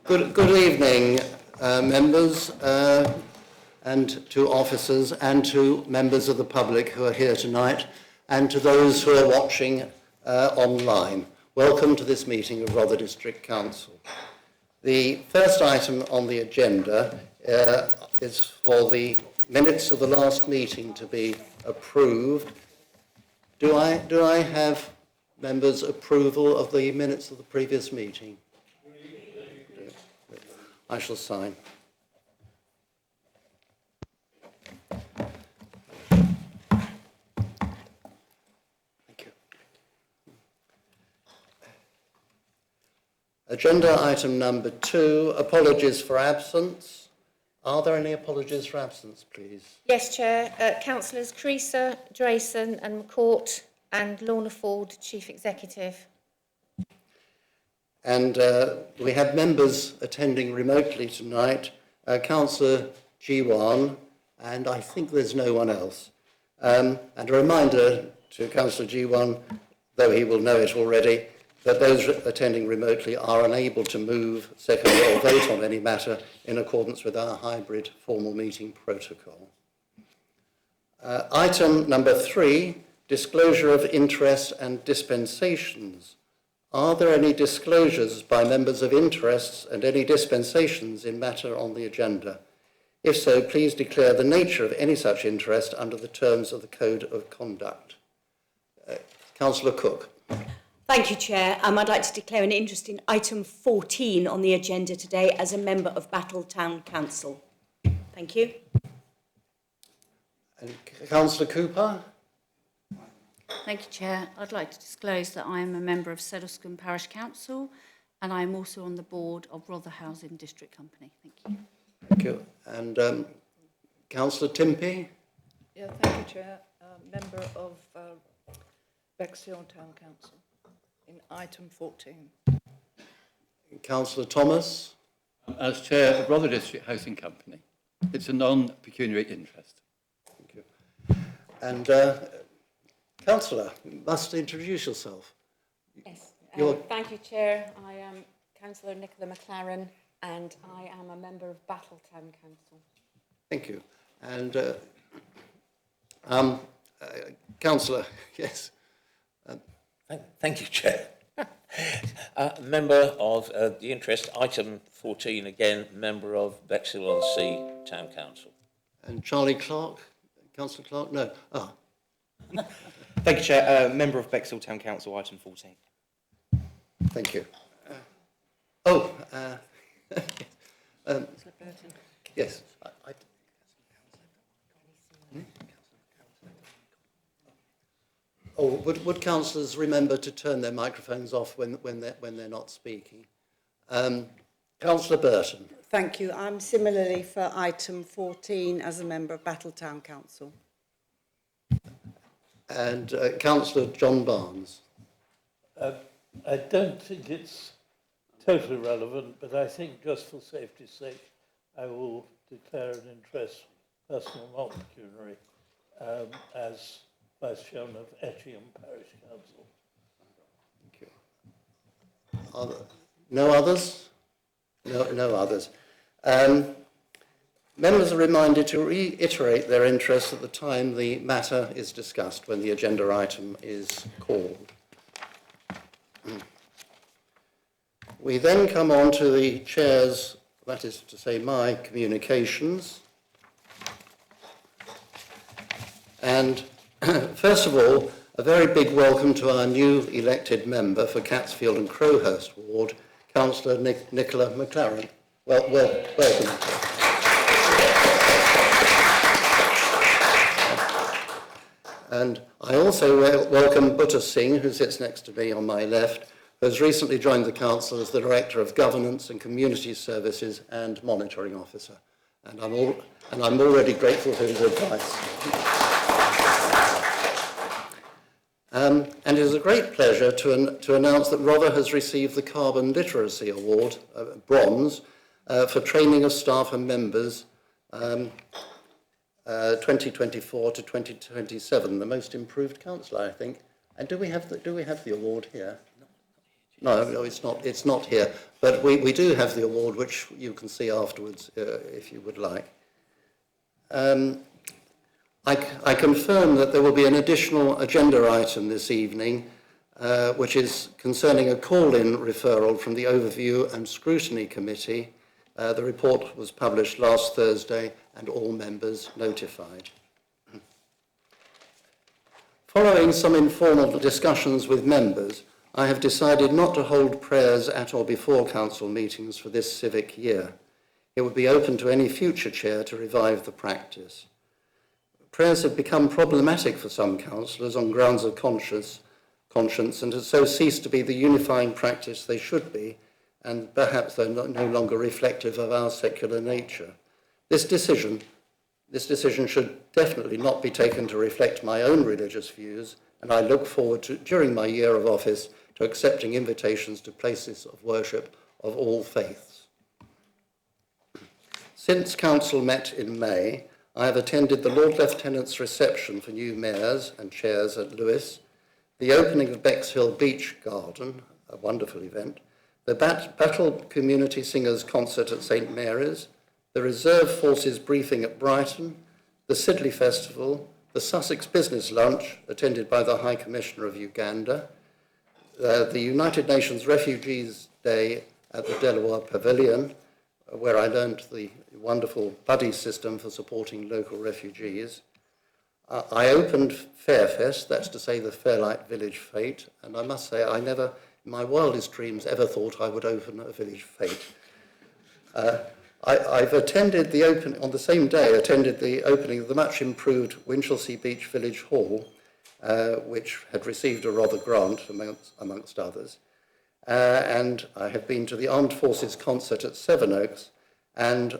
Good evening, members, and to officers and to members of the public who are here tonight, and to those who are watching online. Welcome to this meeting of Rother District Council. The first item on the agenda is for the minutes of the last meeting to be approved. Do I have members' approval of the minutes of the previous meeting? I shall sign. Thank you. Agenda item number 2, apologies for absence. Are there any apologies for absence, please? Yes, Chair. Councillors Creaser, Drayson and McCourt and Lorna Ford, Chief Executive. And we have members attending remotely tonight, Councillor Jiwan, and I think there's no one else. And a reminder to Councillor Jiwan, though he will know it already, that those attending remotely are unable to move, second, or vote on any matter in accordance with our hybrid formal meeting protocol. Item number 3, disclosure of interest and dispensations. Are there any disclosures by members of interests and any dispensations in matter on the agenda? If so, please declare the nature of any such interest under the terms of the Code of Conduct. Councillor Cook. Thank you, Chair. I'd like to declare an interest in item 14 on the agenda today as a member of Battle Town Council. Thank you. And Councillor Cooper. Thank you, Chair. I'd like to disclose that I am a member of Sedlescombe Parish Council and I am also on the board of Rother Housing District Company. Thank you. Thank you. And Councillor Timpey? Yeah, thank you, Chair. Member of Bexhill Town Council in item 14. Councillor Thomas? As Chair of Rother District Housing Company. It's a non-pecuniary interest. Thank you. And Councillor, you must introduce yourself. Yes. Thank you, Chair. I am Councillor Nicola McLaren and I am a member of Battle Town Council. Thank you. And Councillor, yes. Thank you, Chair. Member of the interest, item 14, again, member of Bexhill-on-Sea Town Council. And Charlie Clark? Councillor Clark? No. Ah. Thank you, Chair. Member of Bexhill Town Council, item 14. Thank you. Yes. Would councillors remember to turn their microphones off when they're not speaking? Councillor Burton. Thank you. I'm similarly for item 14 as a member of Battle Town Council. And Councillor John Barnes. I don't think it's totally relevant, but I think just for safety's sake, I will declare an interest, personal, not pecuniary, as Vice Chairman of Etchingham Parish Council. Thank you. No others? No others. Members are reminded to reiterate their interest at the time the matter is discussed, when the agenda item is called. We then come on to the Chair's, that is to say my communications. And first of all, a very big welcome to our new elected member for Catsfield and Crowhurst Ward, Councillor Nicola McLaren. Welcome. And I also welcome Butta Singh, who sits next to me on my left, who has recently joined the Council as the Director of Governance and Community Services and Monitoring Officer. And I'm already grateful for his advice. And it is a great pleasure to announce that Rother has received the Carbon Literacy Award, Bronze, for training of staff and members 2024 to 2027, the most improved councillor, I think. And do we have the award here? No, it's not here. But we do have the award, which you can see afterwards, if you would like. I confirm that there will be an additional agenda item this evening, which is concerning a call-in referral from the Overview and Scrutiny Committee. The report was published last Thursday and all members notified. Following some informal discussions with members, I have decided not to hold prayers at or before council meetings for this civic year. It would be open to any future chair to revive the practice. Prayers have become problematic for some councillors on grounds of conscience and have so ceased to be the unifying practice they should be, and perhaps they're no longer reflective of our secular nature. This decision should definitely not be taken to reflect my own religious views, and I look forward to, during my year of office, to accepting invitations to places of worship of all faiths. Since council met in May, I have attended the Lord Lieutenant's reception for new mayors and chairs at Lewes, the opening of Bexhill Beach Garden, a wonderful event, the Battle Community Singers concert at St Mary's, the Reserve Forces briefing at Brighton, the Sidley Festival, the Sussex Business Lunch, attended by the High Commissioner of Uganda, the United Nations Refugees Day at the Delaware Pavilion, where I learned the wonderful buddy system for supporting local refugees. I opened Fairfest, that's to say the Fairlight Village Fete, and I must say I never, in my wildest dreams, ever thought I would open a village fete. I've attended the opening, on the same day, attended the opening of the much improved Winchelsea Beach Village Hall, which had received a Rother grant, amongst others. And I have been to the Armed Forces concert at Sevenoaks, and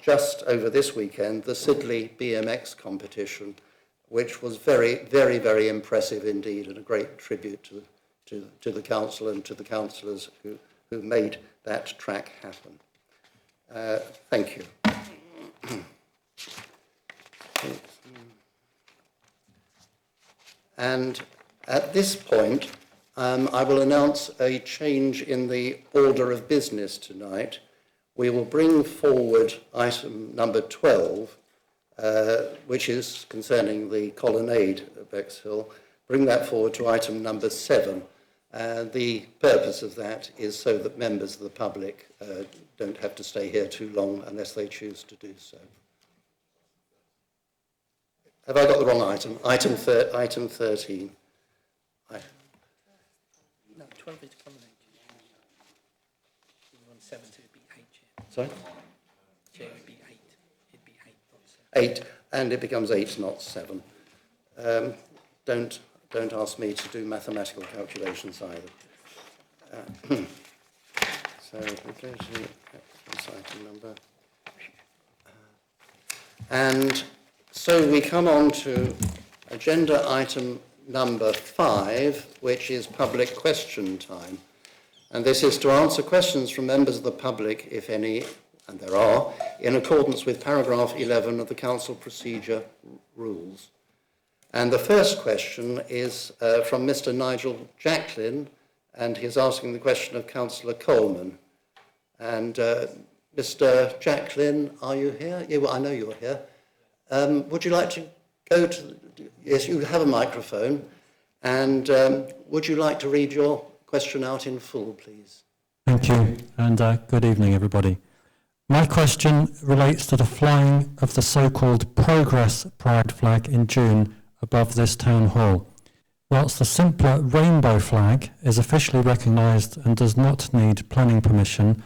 just over this weekend, the Sidley BMX competition, which was very, very, very impressive indeed, and a great tribute to the council and to the councillors who made that track happen. Thank you. And at this point, I will announce a change in the order of business tonight. We will bring forward item number 12, which is concerning the colonnade at Bexhill, bring that forward to item number 7. The purpose of that is so that members of the public don't have to stay here too long unless they choose to do so. Have I got the wrong item? Item 13. No, 12 is colonnade. You want 7, so it'd be 8, Chair. Sorry? Chair, it'd be 8. It'd be 8, not 7. 8, and it becomes 8, not 7. Don't ask me to do mathematical calculations either. So we go to this item number. And so we come on to agenda item number 5, which is public question time. And this is to answer questions from members of the public, if any, and there are, in accordance with paragraph 11 of the Council Procedure Rules. And the first question is from Mr. Nigel Jacklin, and he's asking the question of Councillor Coleman. And Mr. Jacklin, are you here? Yeah, well, I know you're here. Would you like to go to... Yes, you have a microphone. And would you like to read your question out in full, please? Thank you, and good evening, everybody. My question relates to the flying of the so-called Progress Pride flag in June above this town hall. Whilst the simpler rainbow flag is officially recognised and does not need planning permission,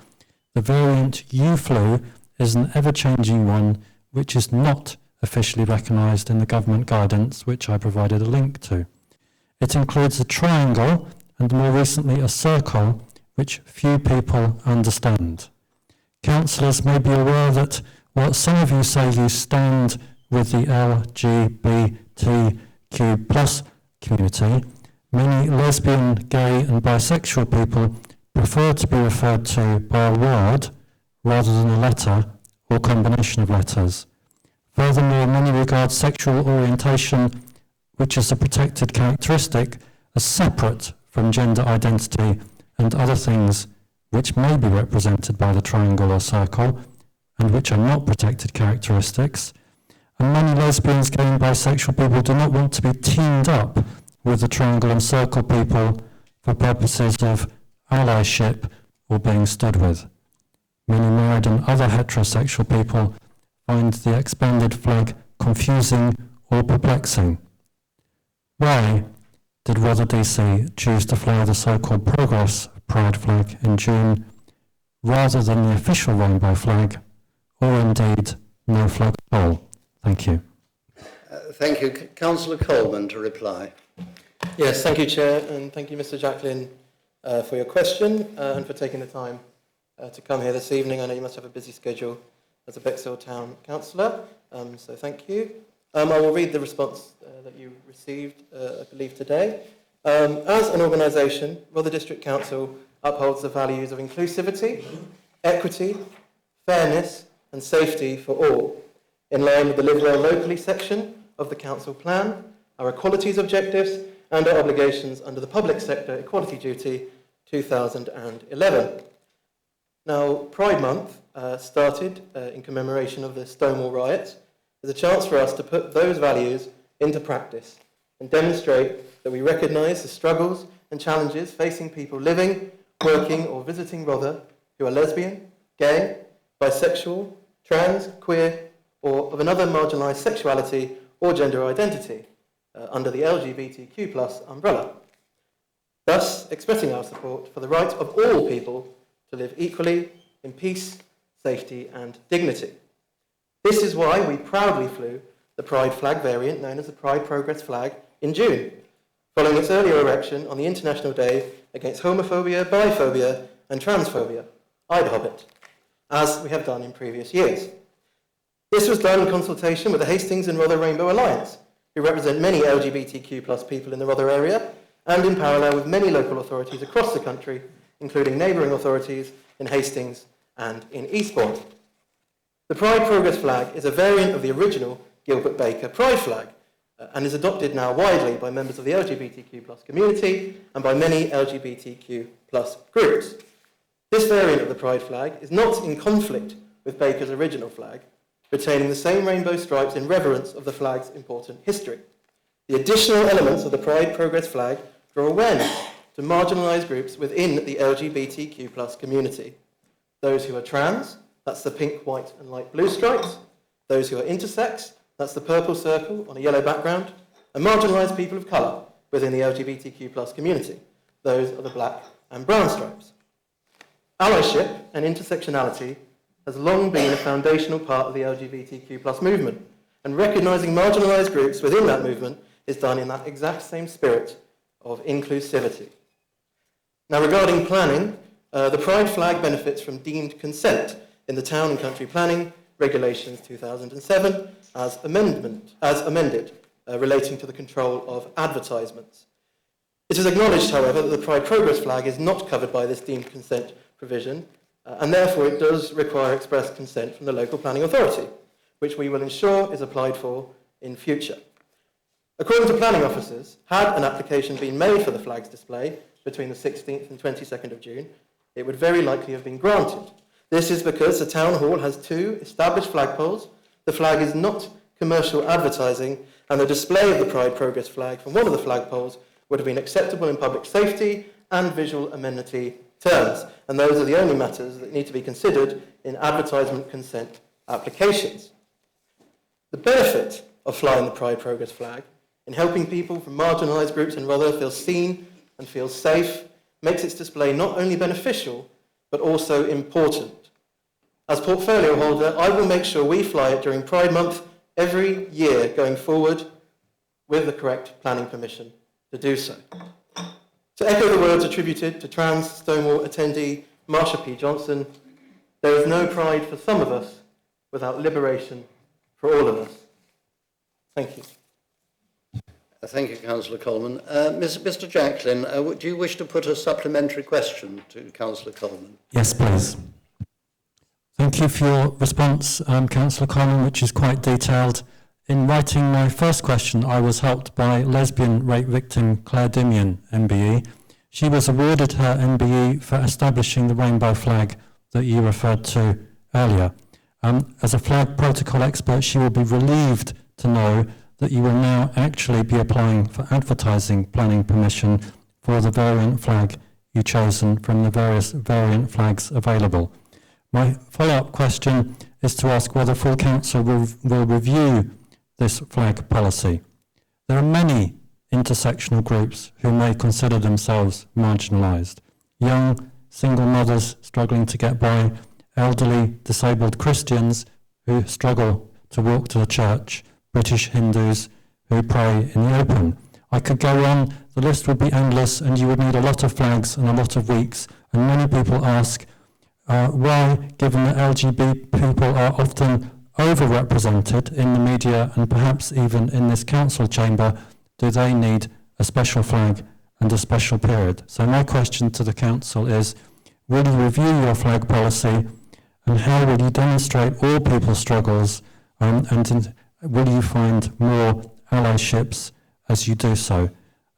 the variant UFLU is an ever-changing one which is not officially recognised in the government guidance, which I provided a link to. It includes a triangle and more recently a circle, which few people understand. Councillors may be aware that while some of you say you stand with the LGBTQ plus community, many lesbian, gay and bisexual people prefer to be referred to by a word rather than a letter or combination of letters. Furthermore, many regard sexual orientation, which is a protected characteristic, as separate from gender identity and other things which may be represented by the triangle or circle and which are not protected characteristics. And many lesbians, gay and bisexual people do not want to be teamed up with the triangle and circle people for purposes of allyship or being stood with. Many married and other heterosexual people find the expanded flag confusing or perplexing. Why did Rother DC choose to fly the so-called Progress Pride flag in June rather than the official rainbow flag, or indeed no flag at all? Thank you. Thank you. Councillor Coleman to reply. Yes, thank you, Chair, and thank you, Mr. Jacklin, for your question and for taking the time to come here this evening. I know you must have a busy schedule as a Bexhill Town Councillor, so thank you. I will read the response that you received, I believe, today. As an organisation, Rother District Council upholds the values of inclusivity, equity, fairness and safety for all, in line with the Live Well Locally section of the Council Plan, our equalities objectives and our obligations under the Public Sector Equality Duty 2011. Now, Pride Month started in commemoration of the Stonewall riots as a chance for us to put those values into practice and demonstrate that we recognise the struggles and challenges facing people living, working or visiting Rother who are lesbian, gay, bisexual, trans, queer or of another marginalised sexuality or gender identity under the LGBTQ+ umbrella, thus expressing our support for the right of all people to live equally in peace, safety and dignity. This is why we proudly flew the Pride flag variant known as the Pride Progress flag in June, following its earlier erection on the International Day Against Homophobia, Biphobia and Transphobia, IDHOBIT, as we have done in previous years. This was done in consultation with the Hastings and Rother Rainbow Alliance, who represent many LGBTQ+ people in the Rother area, and in parallel with many local authorities across the country, including neighbouring authorities in Hastings and in Eastbourne. The Pride Progress flag is a variant of the original Gilbert Baker Pride flag and is adopted now widely by members of the LGBTQ+ community and by many LGBTQ+ groups. This variant of the Pride flag is not in conflict with Baker's original flag, retaining the same rainbow stripes in reverence of the flag's important history. The additional elements of the Pride Progress flag draw awareness to marginalised groups within the LGBTQ+ community. Those who are trans, that's the pink, white and light blue stripes. Those who are intersex, that's the purple circle on a yellow background. And marginalised people of colour within the LGBTQ+ community. Those are the black and brown stripes. Allyship and intersectionality has long been a foundational part of the LGBTQ+ movement, and recognising marginalised groups within that movement is done in that exact same spirit of inclusivity. Now, regarding planning, the Pride flag benefits from deemed consent in the Town and Country Planning Regulations 2007 as amended, relating to the control of advertisements. It is acknowledged, however, that the Pride Progress flag is not covered by this deemed consent provision, and therefore it does require express consent from the local planning authority, which we will ensure is applied for in future. According to planning officers, had an application been made for the flag's display between the 16th and 22nd of June, it would very likely have been granted. This is because the Town Hall has 2 established flagpoles, the flag is not commercial advertising, and the display of the Pride Progress flag from one of the flagpoles would have been acceptable in public safety and visual amenity terms, and those are the only matters that need to be considered in advertisement consent applications. The benefit of flying the Pride Progress flag in helping people from marginalised groups in Rother feel seen and feel safe makes its display not only beneficial, but also important. As portfolio holder, I will make sure we fly it during Pride Month every year going forward with the correct planning permission to do so. To echo the words attributed to trans Stonewall attendee Marsha P. Johnson, there is no pride for some of us without liberation for all of us. Thank you. Thank you, Councillor Coleman. Mr. Jacklin, do you wish to put a supplementary question to Councillor Coleman? Yes, please. Thank you for your response, Councillor Coleman, which is quite detailed. In writing my first question, I was helped by lesbian rape victim Claire Dimion, MBE, She was awarded her MBE for establishing the rainbow flag that you referred to earlier. As a flag protocol expert, she will be relieved to know that you will now actually be applying for advertising planning permission for the variant flag you've chosen from the various variant flags available. My follow-up question is to ask whether full council will review this flag policy. There are many intersectional groups who may consider themselves marginalised. Young, single mothers struggling to get by, elderly, disabled Christians who struggle to walk to the church, British Hindus who pray in the open. I could go on, the list would be endless and you would need a lot of flags and a lot of weeks. And many people ask why, given that LGBT people are often overrepresented in the media and perhaps even in this council chamber, do they need a special flag and a special period? So my question to the council is, will you review your flag policy and how will you demonstrate all people's struggles and will you find more allyships as you do so?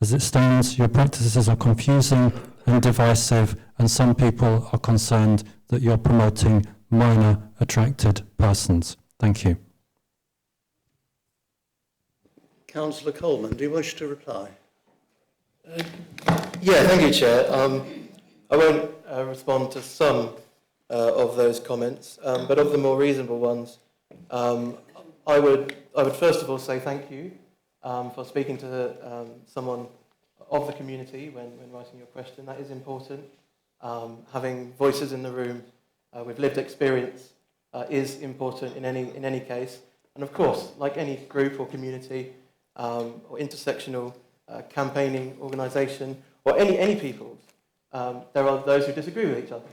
As it stands, your practices are confusing and divisive and some people are concerned that you're promoting minor attracted persons. Thank you. Councillor Coleman, do you wish to reply? Yeah, thank you, Chair. I won't respond to some of those comments, but of the more reasonable ones, I would first of all say thank you for speaking to someone of the community when writing your question. That is important. Having voices in the room with lived experience is important in any case. And of course, like any group or community or intersectional campaigning organisation or any peoples, there are those who disagree with each other.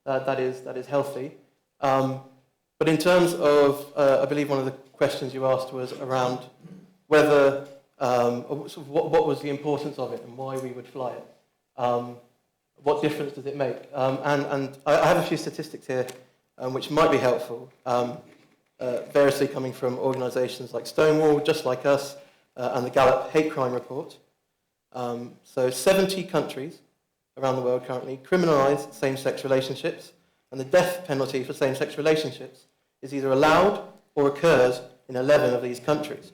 That is healthy. But in terms of, I believe one of the questions you asked was around whether, what was the importance of it and why we would fly it. What difference does it make? And I have a few statistics here which might be helpful, variously coming from organisations like Stonewall, Just Like Us, and the Gallup Hate Crime Report. So 70 countries around the world currently criminalise same-sex relationships, and the death penalty for same-sex relationships is either allowed or occurs in 11 of these countries.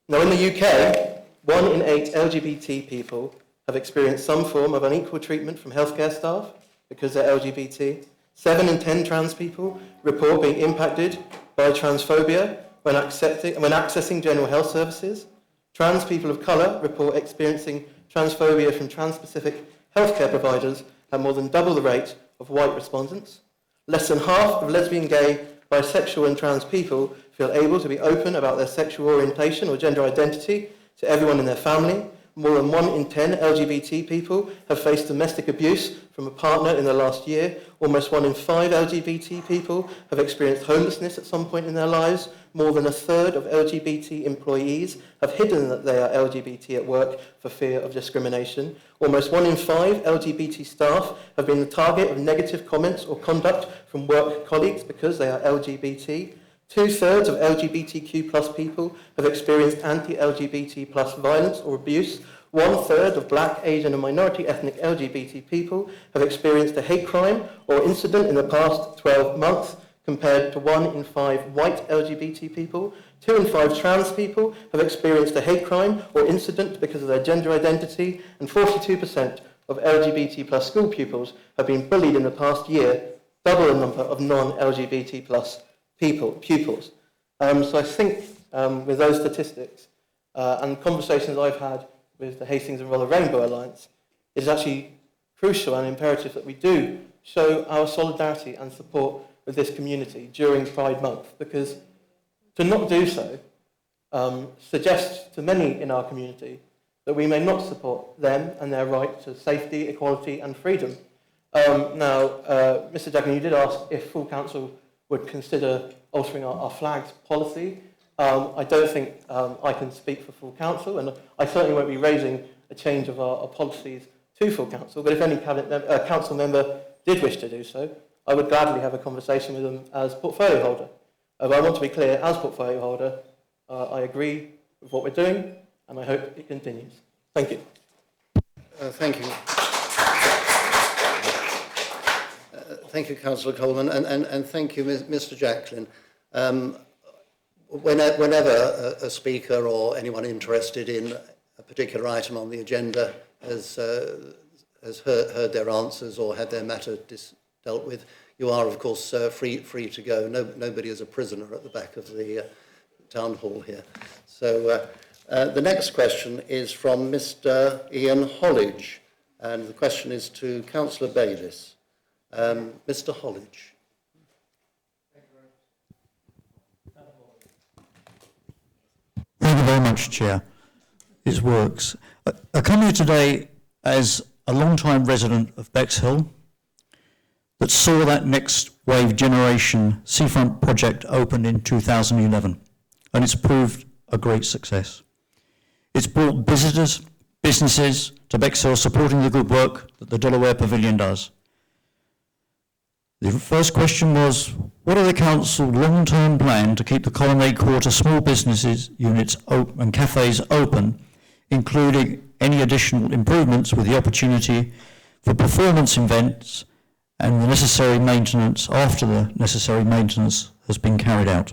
Now in the UK, 1 in 8 LGBT people have experienced some form of unequal treatment from healthcare staff because they're LGBT. 7 in 10 trans people report being impacted by transphobia when accessing general health services. Trans people of colour report experiencing transphobia from trans-specific healthcare providers at more than double the rate of white respondents. Less than half of lesbian, gay, bisexual and trans people feel able to be open about their sexual orientation or gender identity to everyone in their family. More than 1 in 10 LGBT people have faced domestic abuse from a partner in the last year. Almost 1 in 5 LGBT people have experienced homelessness at some point in their lives. More than a third of LGBT employees have hidden that they are LGBT at work for fear of discrimination. Almost 1 in 5 LGBT staff have been the target of negative comments or conduct from work colleagues because they are LGBT. 2/3 of LGBTQ plus people have experienced anti-LGBT plus violence or abuse. 1/3 of Black, Asian and minority ethnic LGBT people have experienced a hate crime or incident in the past 12 months, compared to 1 in 5 white LGBT people. 2 in 5 trans people have experienced a hate crime or incident because of their gender identity, and 42% of LGBT plus school pupils have been bullied in the past year, double the number of non-LGBT plus pupils. So I think with those statistics and conversations I've had with the Hastings and Rother Rainbow Alliance, it's actually crucial and imperative that we do show our solidarity and support with this community during Pride Month, because to not do so suggests to many in our community that we may not support them and their right to safety, equality and freedom. Mr. Jacklin, you did ask if full council would consider altering our flags policy. I don't think I can speak for full council, and I certainly won't be raising a change of our policies to full council, but if any council member did wish to do so, I would gladly have a conversation with them as portfolio holder. But I want to be clear, as portfolio holder, I agree with what we're doing, and I hope it continues. Thank you. Thank you. Thank you, Councillor Coleman, and thank you, Mr. Jacklin. Whenever a speaker or anyone interested in a particular item on the agenda has heard their answers or had their matter dealt with, you are, of course, free to go. Nobody is a prisoner at the back of the town hall here. So the next question is from Mr. Ian Hollidge, and the question is to Councillor Bayliss. Mr. Hollidge. Thank you very much, Chair. It works. I come here today as a long-time resident of Bexhill that saw that Next Wave Generation seafront project open in 2011, and it's proved a great success. It's brought visitors, businesses to Bexhill supporting the good work that the Delaware Pavilion does. The first question was, what are the council's long-term plan to keep the Colonnade Quarter small businesses units and cafes open, including any additional improvements with the opportunity for performance events and the necessary maintenance after the necessary maintenance has been carried out?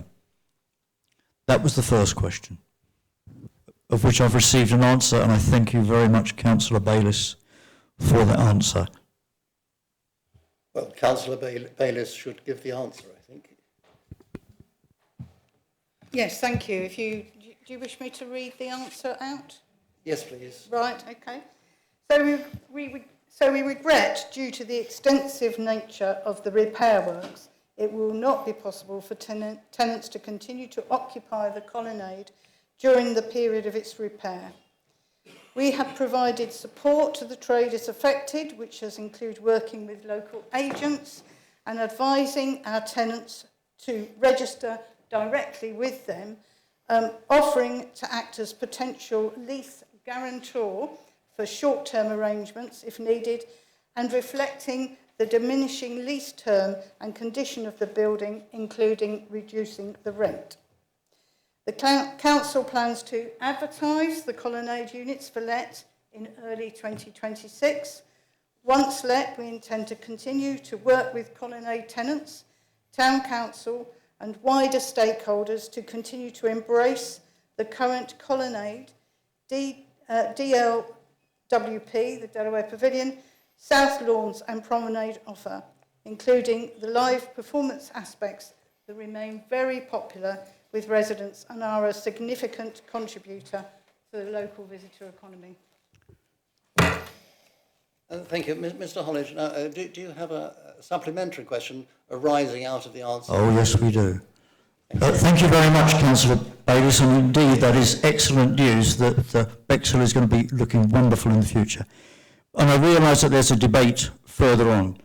That was the first question, of which I've received an answer, and I thank you very much, Councillor Bayliss, for the answer. Well, Councillor Bayliss should give the answer, I think. Yes, thank you. Do you wish me to read the answer out? Yes, please. Right, okay. So we regret, due to the extensive nature of the repair works, it will not be possible for tenants to continue to occupy the colonnade during the period of its repair. We have provided support to the traders affected, which has included working with local agents and advising our tenants to register directly with them, offering to act as potential lease guarantor for short-term arrangements if needed, and reflecting the diminishing lease term and condition of the building, including reducing the rent. The council plans to advertise the colonnade units for let in early 2026. Once let, we intend to continue to work with colonnade tenants, town council and wider stakeholders to continue to embrace the current colonnade, DLWP, the Delaware Pavilion, South Lawns and Promenade offer, including the live performance aspects that remain very popular with residents and are a significant contributor to the local visitor economy. Thank you. Mr. Hollidge, now, do you have a supplementary question arising out of the answer? Oh, yes, we do. Thank you very much, Councillor Bayliss, and indeed that is excellent news that Bexhill is going to be looking wonderful in the future. And I realise that there's a debate further on,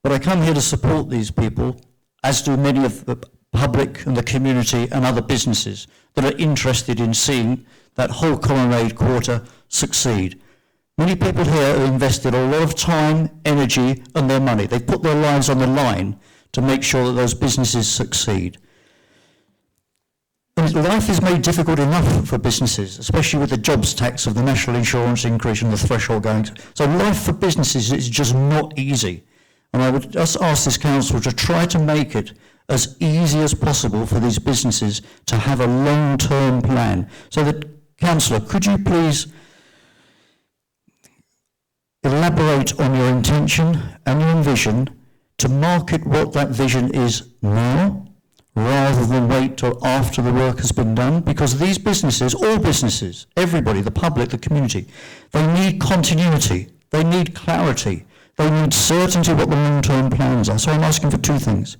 but I come here to support these people, as do many of the public and the community and other businesses that are interested in seeing that whole Colonnade Quarter succeed. Many people here have invested a lot of time, energy and their money. They've put their lives on the line to make sure that those businesses succeed. And life is made difficult enough for businesses, especially with the jobs tax of the national insurance increase and the threshold going. So life for businesses is just not easy. And I would just ask this council to try to make it as easy as possible for these businesses to have a long-term plan. So that, Councillor, could you please elaborate on your intention and your vision to market what that vision is now, rather than wait till after the work has been done? Because these businesses, all businesses, everybody, the public, the community, they need continuity, they need clarity, they need certainty what the long-term plans are. So I'm asking for two things.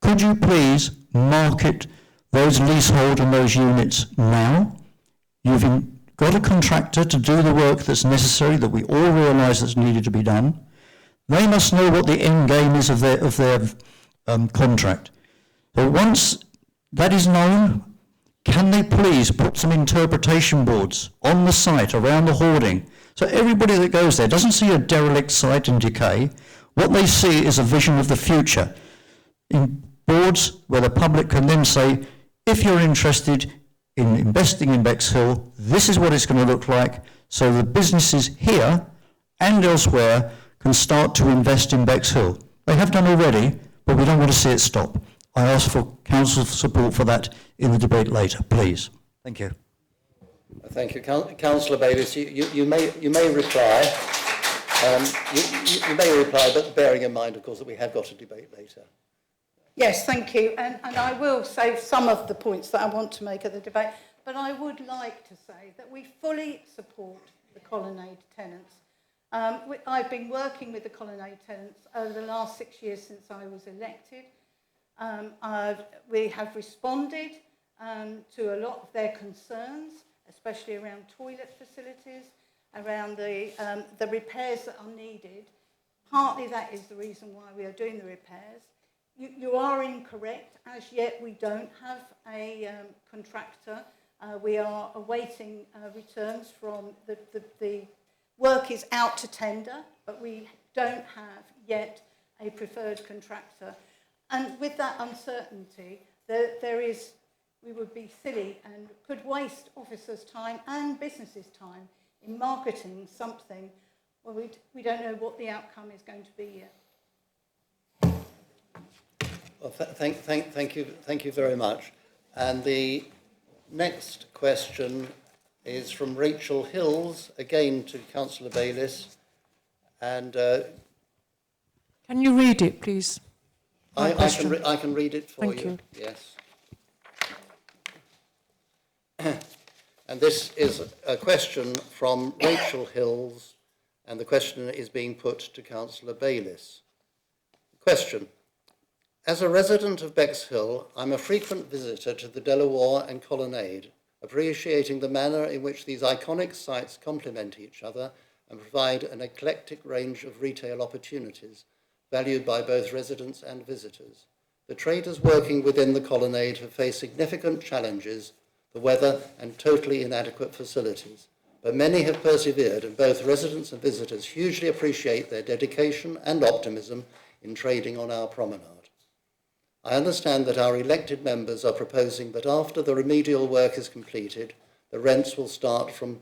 Could you please market those leasehold and those units now? You've got a contractor to do the work that's necessary, that we all realise that's needed to be done. They must know what the end game is of their contract. So once that is known, can they please put some interpretation boards on the site around the hoarding, so everybody that goes there doesn't see a derelict site in decay. What they see is a vision of the future. In boards where the public can then say, if you're interested in investing in Bexhill, this is what it's going to look like. So the businesses here and elsewhere can start to invest in Bexhill. They have done already, but we don't want to see it stop. I ask for council's support for that in the debate later, please. Thank you. Thank you. Councillor Bayliss, you may reply. You may reply, but bearing in mind, of course, that we have got a debate later. Yes, thank you. And I will save some of the points that I want to make at the debate, but I would like to say that we fully support the colonnade tenants. I've been working with the colonnade tenants over the last 6 years since I was elected. We have responded to a lot of their concerns, especially around toilet facilities, around the repairs that are needed. Partly that is the reason why we are doing the repairs. You are incorrect. As yet, we don't have a contractor. We are awaiting returns from the work is out to tender, but we don't have yet a preferred contractor. And with that uncertainty, we would be silly and could waste officers' time and businesses' time in marketing something where we don't know what the outcome is going to be yet. Well, thank you very much. And the next question is from Rachel Hills, again to Councillor Bayliss. And can you read it, please? I can read it for Thank you. Yes. And this is a question from Rachel Hills, and the question is being put to Councillor Bayliss. Question. As a resident of Bexhill, I'm a frequent visitor to the Delaware and Colonnade, appreciating the manner in which these iconic sites complement each other and provide an eclectic range of retail opportunities, valued by both residents and visitors. The traders working within the Colonnade have faced significant challenges, the weather and totally inadequate facilities, but many have persevered, and both residents and visitors hugely appreciate their dedication and optimism in trading on our promenade. I understand that our elected members are proposing that after the remedial work is completed, the rents will start from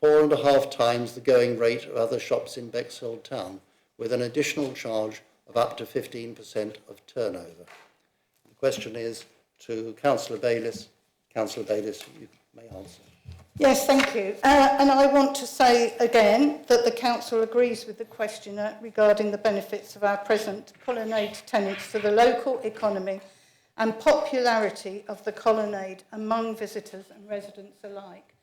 4.5 times the going rate of other shops in Bexhill town, with an additional charge of up to 15% of turnover. The question is to Councillor Bayliss. Councillor Bayliss, you may answer. Yes, thank you. And I want to say again that the Council agrees with the questioner regarding the benefits of our present colonnade tenants to the local economy and popularity of the colonnade among visitors and residents alike.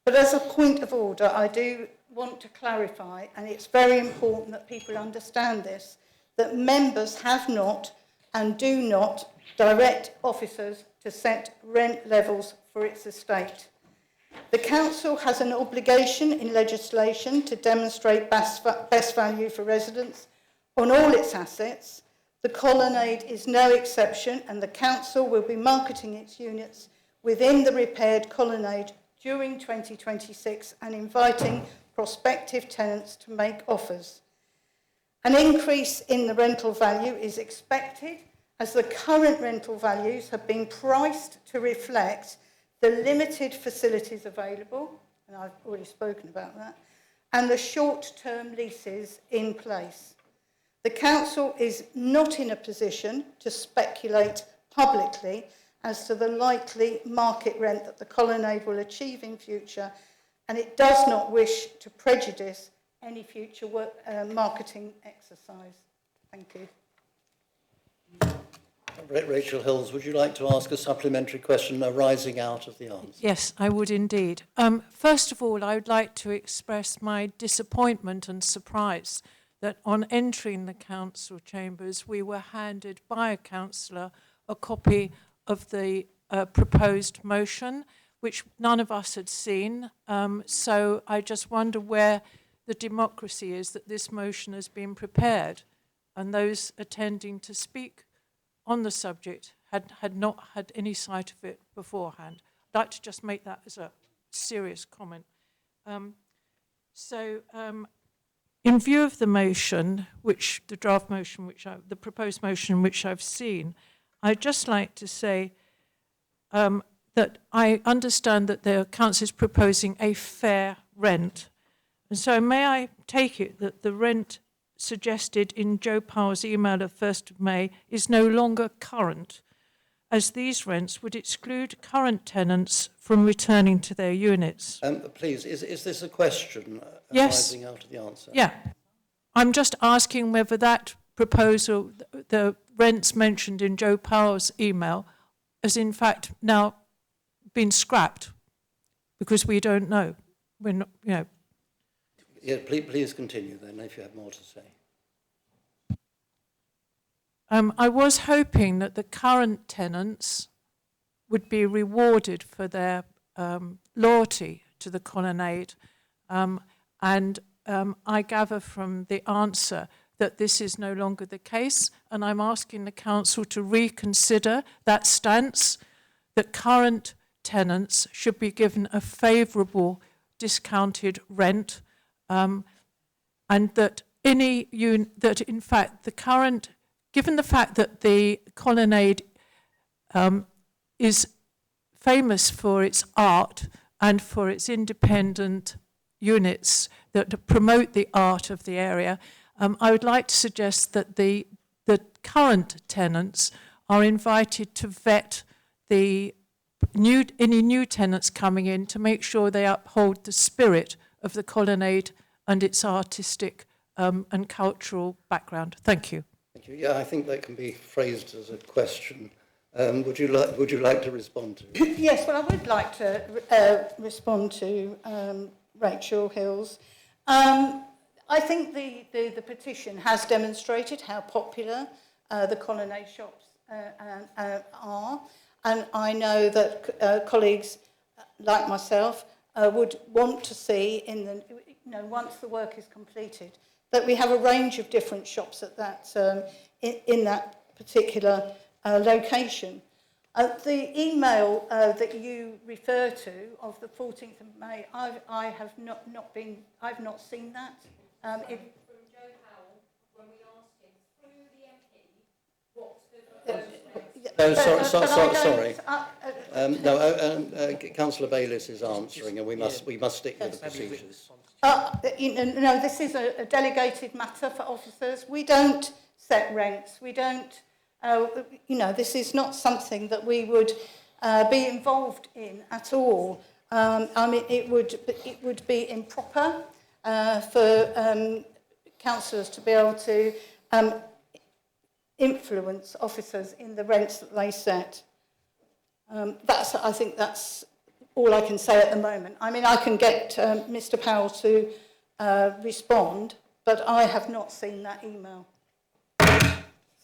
But as a point of order, I do want to clarify, and it's very important that people understand this, that members have not and do not direct officers to set rent levels for its estate. The Council has an obligation in legislation to demonstrate best value for residents on all its assets. The Colonnade is no exception, and the Council will be marketing its units within the repaired Colonnade during 2026 and inviting prospective tenants to make offers. An increase in the rental value is expected as the current rental values have been priced to reflect the limited facilities available, and I've already spoken about that, and the short-term leases in place. The Council is not in a position to speculate publicly as to the likely market rent that the Colonnade will achieve in future, and it does not wish to prejudice any future marketing exercise. Thank you. Rachel Hills, would you like to ask a supplementary question arising out of the answer? Yes, I would indeed. First of all, I would like to express my disappointment and surprise that on entering the council chambers, we were handed by a councillor a copy of the proposed motion, which none of us had seen. So I just wonder where the democracy is that this motion has been prepared, and those attending to speak on the subject had not had any sight of it beforehand. I'd like to just make that as a serious comment. In view of the motion, the draft motion, the proposed motion which I've seen, I'd just like to say that I understand that the council is proposing a fair rent, And so may I take it that the rent suggested in Joe Powell's email of 1st of May is no longer current, as these rents would exclude current tenants from returning to their units? Please, is this a question Yes. arising out of the answer? Yeah. I'm just asking whether that proposal, the rents mentioned in Joe Powell's email, has in fact now been scrapped, because we don't know. We're not, you know. Yeah, please continue then, if you have more to say. I was hoping that the current tenants would be rewarded for their loyalty to the colonnade, and I gather from the answer that this is no longer the case, and I'm asking the council to reconsider that stance, that current tenants should be given a favourable discounted rent, and that that in fact the current, given the fact that the colonnade is famous for its art and for its independent units that promote the art of the area, I would like to suggest that the current tenants are invited to vet any new tenants coming in to make sure they uphold the spirit of the colonnade and its artistic and cultural background. Thank you. Thank you. Yeah, I think that can be phrased as a question. Would you like to respond to it? Yes, well, I would like to respond to Rachel Hills. I think the petition has demonstrated how popular the colonnade shops are, and I know that colleagues like myself would want to see once the work is completed, that we have a range of different shops at that in that particular location. The email that you refer to of the 14th of May, I've not seen that. From Joe Powell, when we asked him through the MP, sorry. Councillor Bayliss is answering, and we must stick with the procedures. No, this is a delegated matter for officers. We don't set rents. We don't. This is not something that we would be involved in at all. It would be improper for councillors to be able to influence officers in the rents that they set. I think that's all I can say at the moment. I mean, I can get Mr. Powell to respond, but I have not seen that email.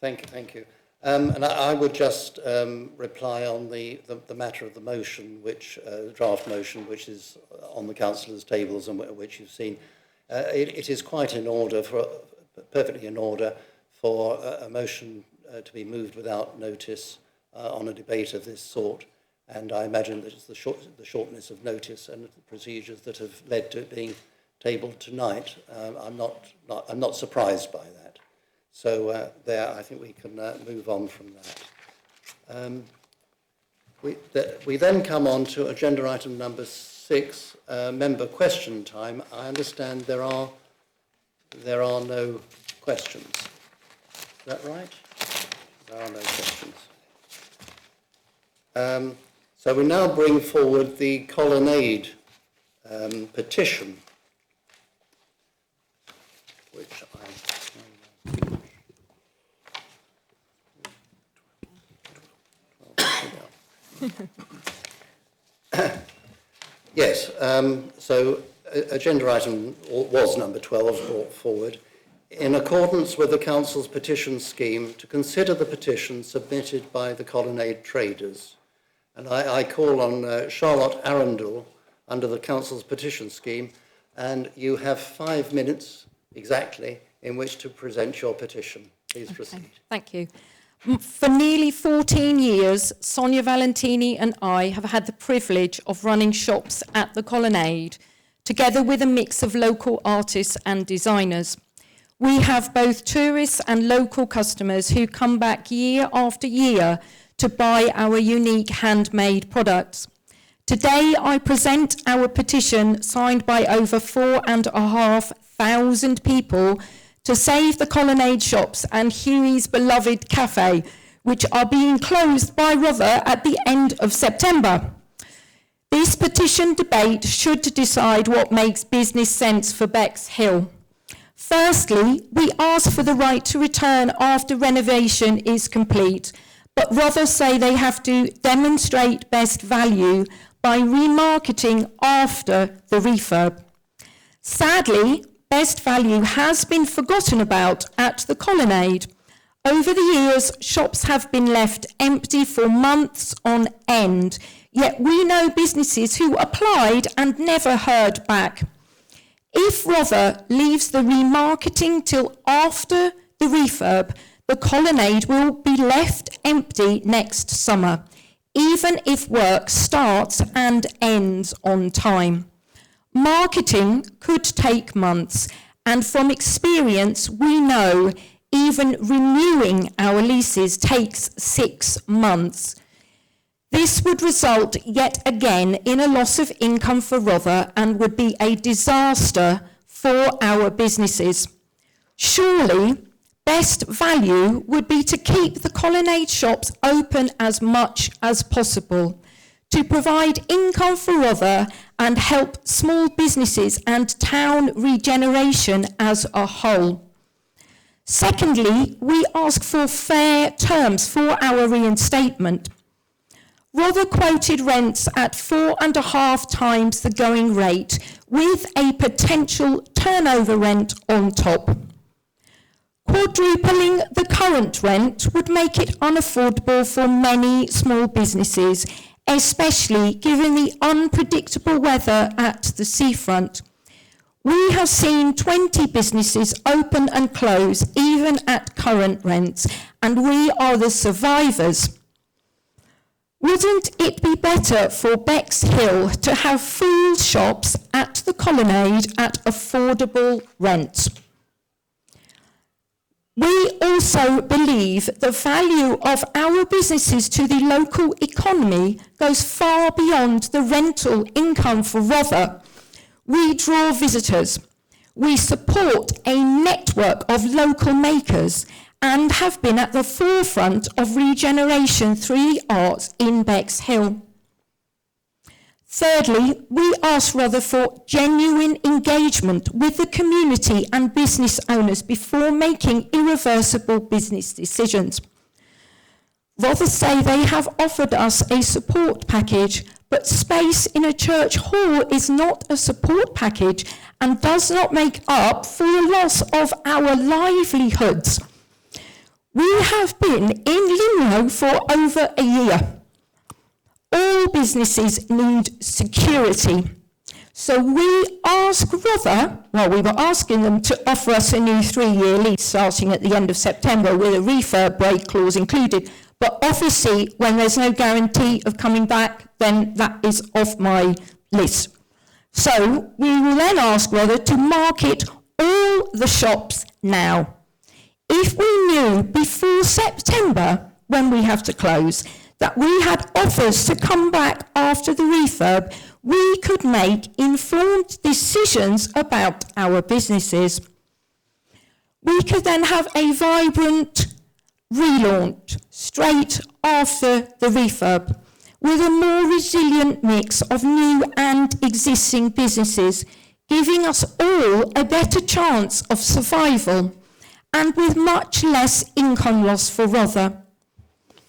Thank you. And I would just reply on the matter of the motion, the draft motion, which is on the councillors' tables and which you've seen. It is quite in order, perfectly in order, for a motion to be moved without notice on a debate of this sort. And I imagine that it's the shortness of notice and the procedures that have led to it being tabled tonight. I'm not surprised by that. So I think we can move on from that. We then come on to agenda item number 6, member question time. I understand there are no questions. Is that right? There are no questions. So we now bring forward the colonnade petition, which Yes, so agenda item was number 12 brought forward. In accordance with the Council's petition scheme, to consider the petition submitted by the colonnade traders. And I call on Charlotte Arundel under the Council's petition scheme, and you have 5 minutes exactly in which to present your petition. Please proceed. Thank you. For nearly 14 years, Sonia Valentini and I have had the privilege of running shops at the Colonnade, together with a mix of local artists and designers. We have both tourists and local customers who come back year after year to buy our unique handmade products. Today, I present our petition signed by over 4,500 people to save the Colonnade shops and Hughie's beloved cafe, which are being closed by Rother at the end of September. This petition debate should decide what makes business sense for Bexhill. Firstly, we ask for the right to return after renovation is complete, but Rother say they have to demonstrate best value by remarketing after the refurb. Sadly, best value has been forgotten about at the Colonnade. Over the years, shops have been left empty for months on end, yet we know businesses who applied and never heard back. If Rother leaves the remarketing till after the refurb, the Colonnade will be left empty next summer, even if work starts and ends on time. Marketing could take months, and from experience, we know even renewing our leases takes 6 months. This would result yet again in a loss of income for Rother and would be a disaster for our businesses. Surely, best value would be to keep the Colonnade shops open as much as possible, to provide income for Rother and help small businesses and town regeneration as a whole. Secondly, we ask for fair terms for our reinstatement. Rother quoted rents at 4.5 times the going rate, with a potential turnover rent on top. Quadrupling the current rent would make it unaffordable for many small businesses, especially given the unpredictable weather at the seafront. We have seen 20 businesses open and close, even at current rents, and we are the survivors. Wouldn't it be better for Bexhill to have full shops at the Colonnade at affordable rent? We also believe the value of our businesses to the local economy goes far beyond the rental income for Rother. We draw visitors. We support a network of local makers and have been at the forefront of regeneration through the arts in Bexhill. Thirdly, we ask Rother for genuine engagement with the community and business owners before making irreversible business decisions. Rother say they have offered us a support package, but space in a church hall is not a support package and does not make up for the loss of our livelihoods. We have been in limbo for over a year. All businesses need security. So we ask Rother, we were asking them to offer us a new 3-year lease starting at the end of September with a refurb break clause included. But obviously, when there's no guarantee of coming back, then that is off my list. So we will then ask Rother to market all the shops now. If we knew before September, when we have to close, that we had offers to come back after the refurb, we could make informed decisions about our businesses. We could then have a vibrant relaunch straight after the refurb, with a more resilient mix of new and existing businesses, giving us all a better chance of survival, and with much less income loss for Rother.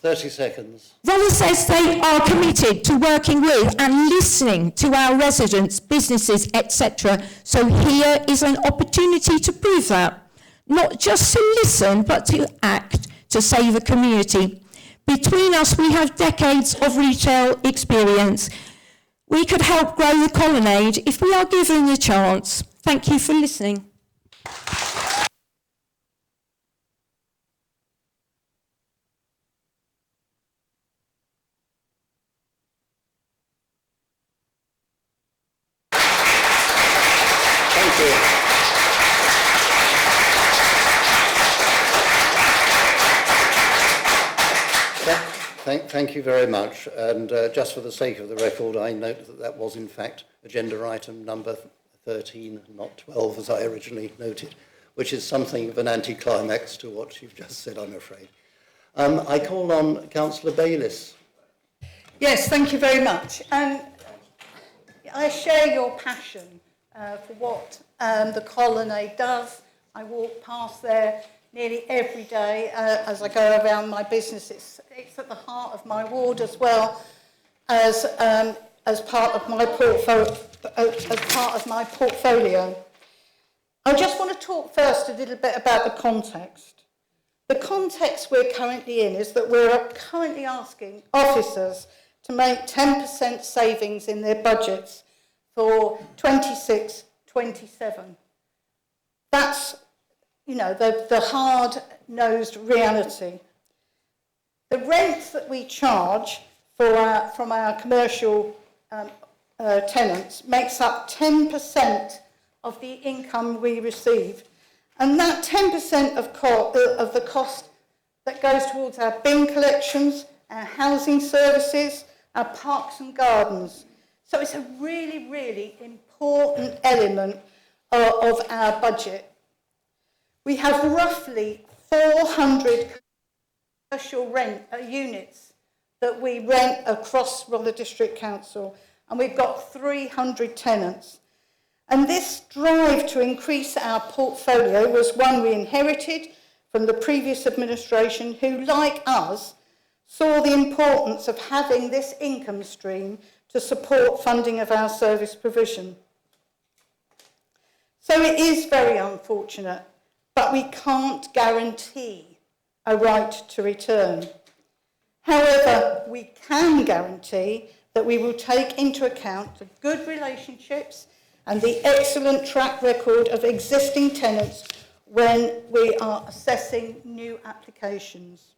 30 seconds. Rother says they are committed to working with and listening to our residents, businesses, etc. So here is an opportunity to prove that. Not just to listen, but to act to save a community. Between us, we have decades of retail experience. We could help grow the Colonnade if we are given the chance. Thank you for listening. Thank you. Thank you very much. And just for the sake of the record, I note that that was in fact agenda item number 13, not 12, as I originally noted, which is something of an anticlimax to what you've just said, I'm afraid. I call on Councillor Bayliss. Yes, thank you very much. And I share your passion for what the colonnade does. I walk past there nearly every day as I go around my business. It's at the heart of my ward as well as part of my portfolio. I just want to talk first a little bit about the context. The context we're currently in is that we're currently asking officers to make 10% savings in their budgets for 26-27. That's, you know, the hard-nosed reality. The rents that we charge from our commercial tenants makes up 10% of the income we receive. And that 10% of the cost that goes towards our bin collections, our housing services, our parks and gardens. So it's a really, really important element of our budget. We have roughly 400 commercial units that we rent across Rother District Council, and we've got 300 tenants. And this drive to increase our portfolio was one we inherited from the previous administration, who, like us, saw the importance of having this income stream to support funding of our service provision. So it is very unfortunate, but we can't guarantee a right to return. However, we can guarantee that we will take into account the good relationships and the excellent track record of existing tenants when we are assessing new applications.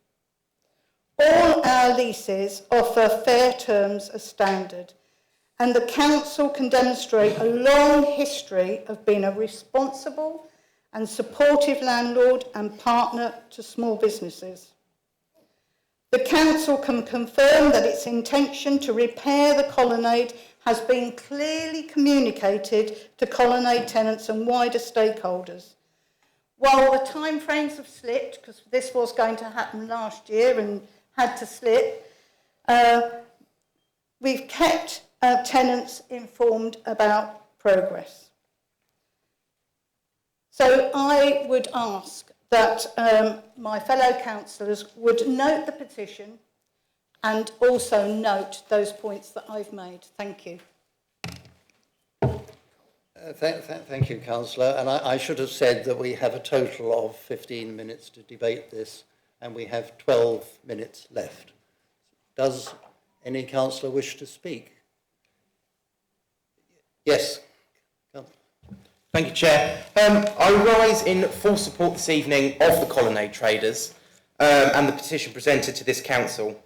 All our leases offer fair terms as standard, and the council can demonstrate a long history of being a responsible and supportive landlord and partner to small businesses. The council can confirm that its intention to repair the colonnade has been clearly communicated to colonnade tenants and wider stakeholders. While the timeframes have slipped, because this was going to happen last year and had to slip, we've kept tenants informed about progress. So I would ask that my fellow councillors would note the petition and also note those points that I've made. Thank you. Thank you, Councillor. And I should have said that we have a total of 15 minutes to debate this, and we have 12 minutes left. Does any councillor wish to speak? Yes. Thank you, Chair. I rise in full support this evening of the colonnade traders and the petition presented to this council.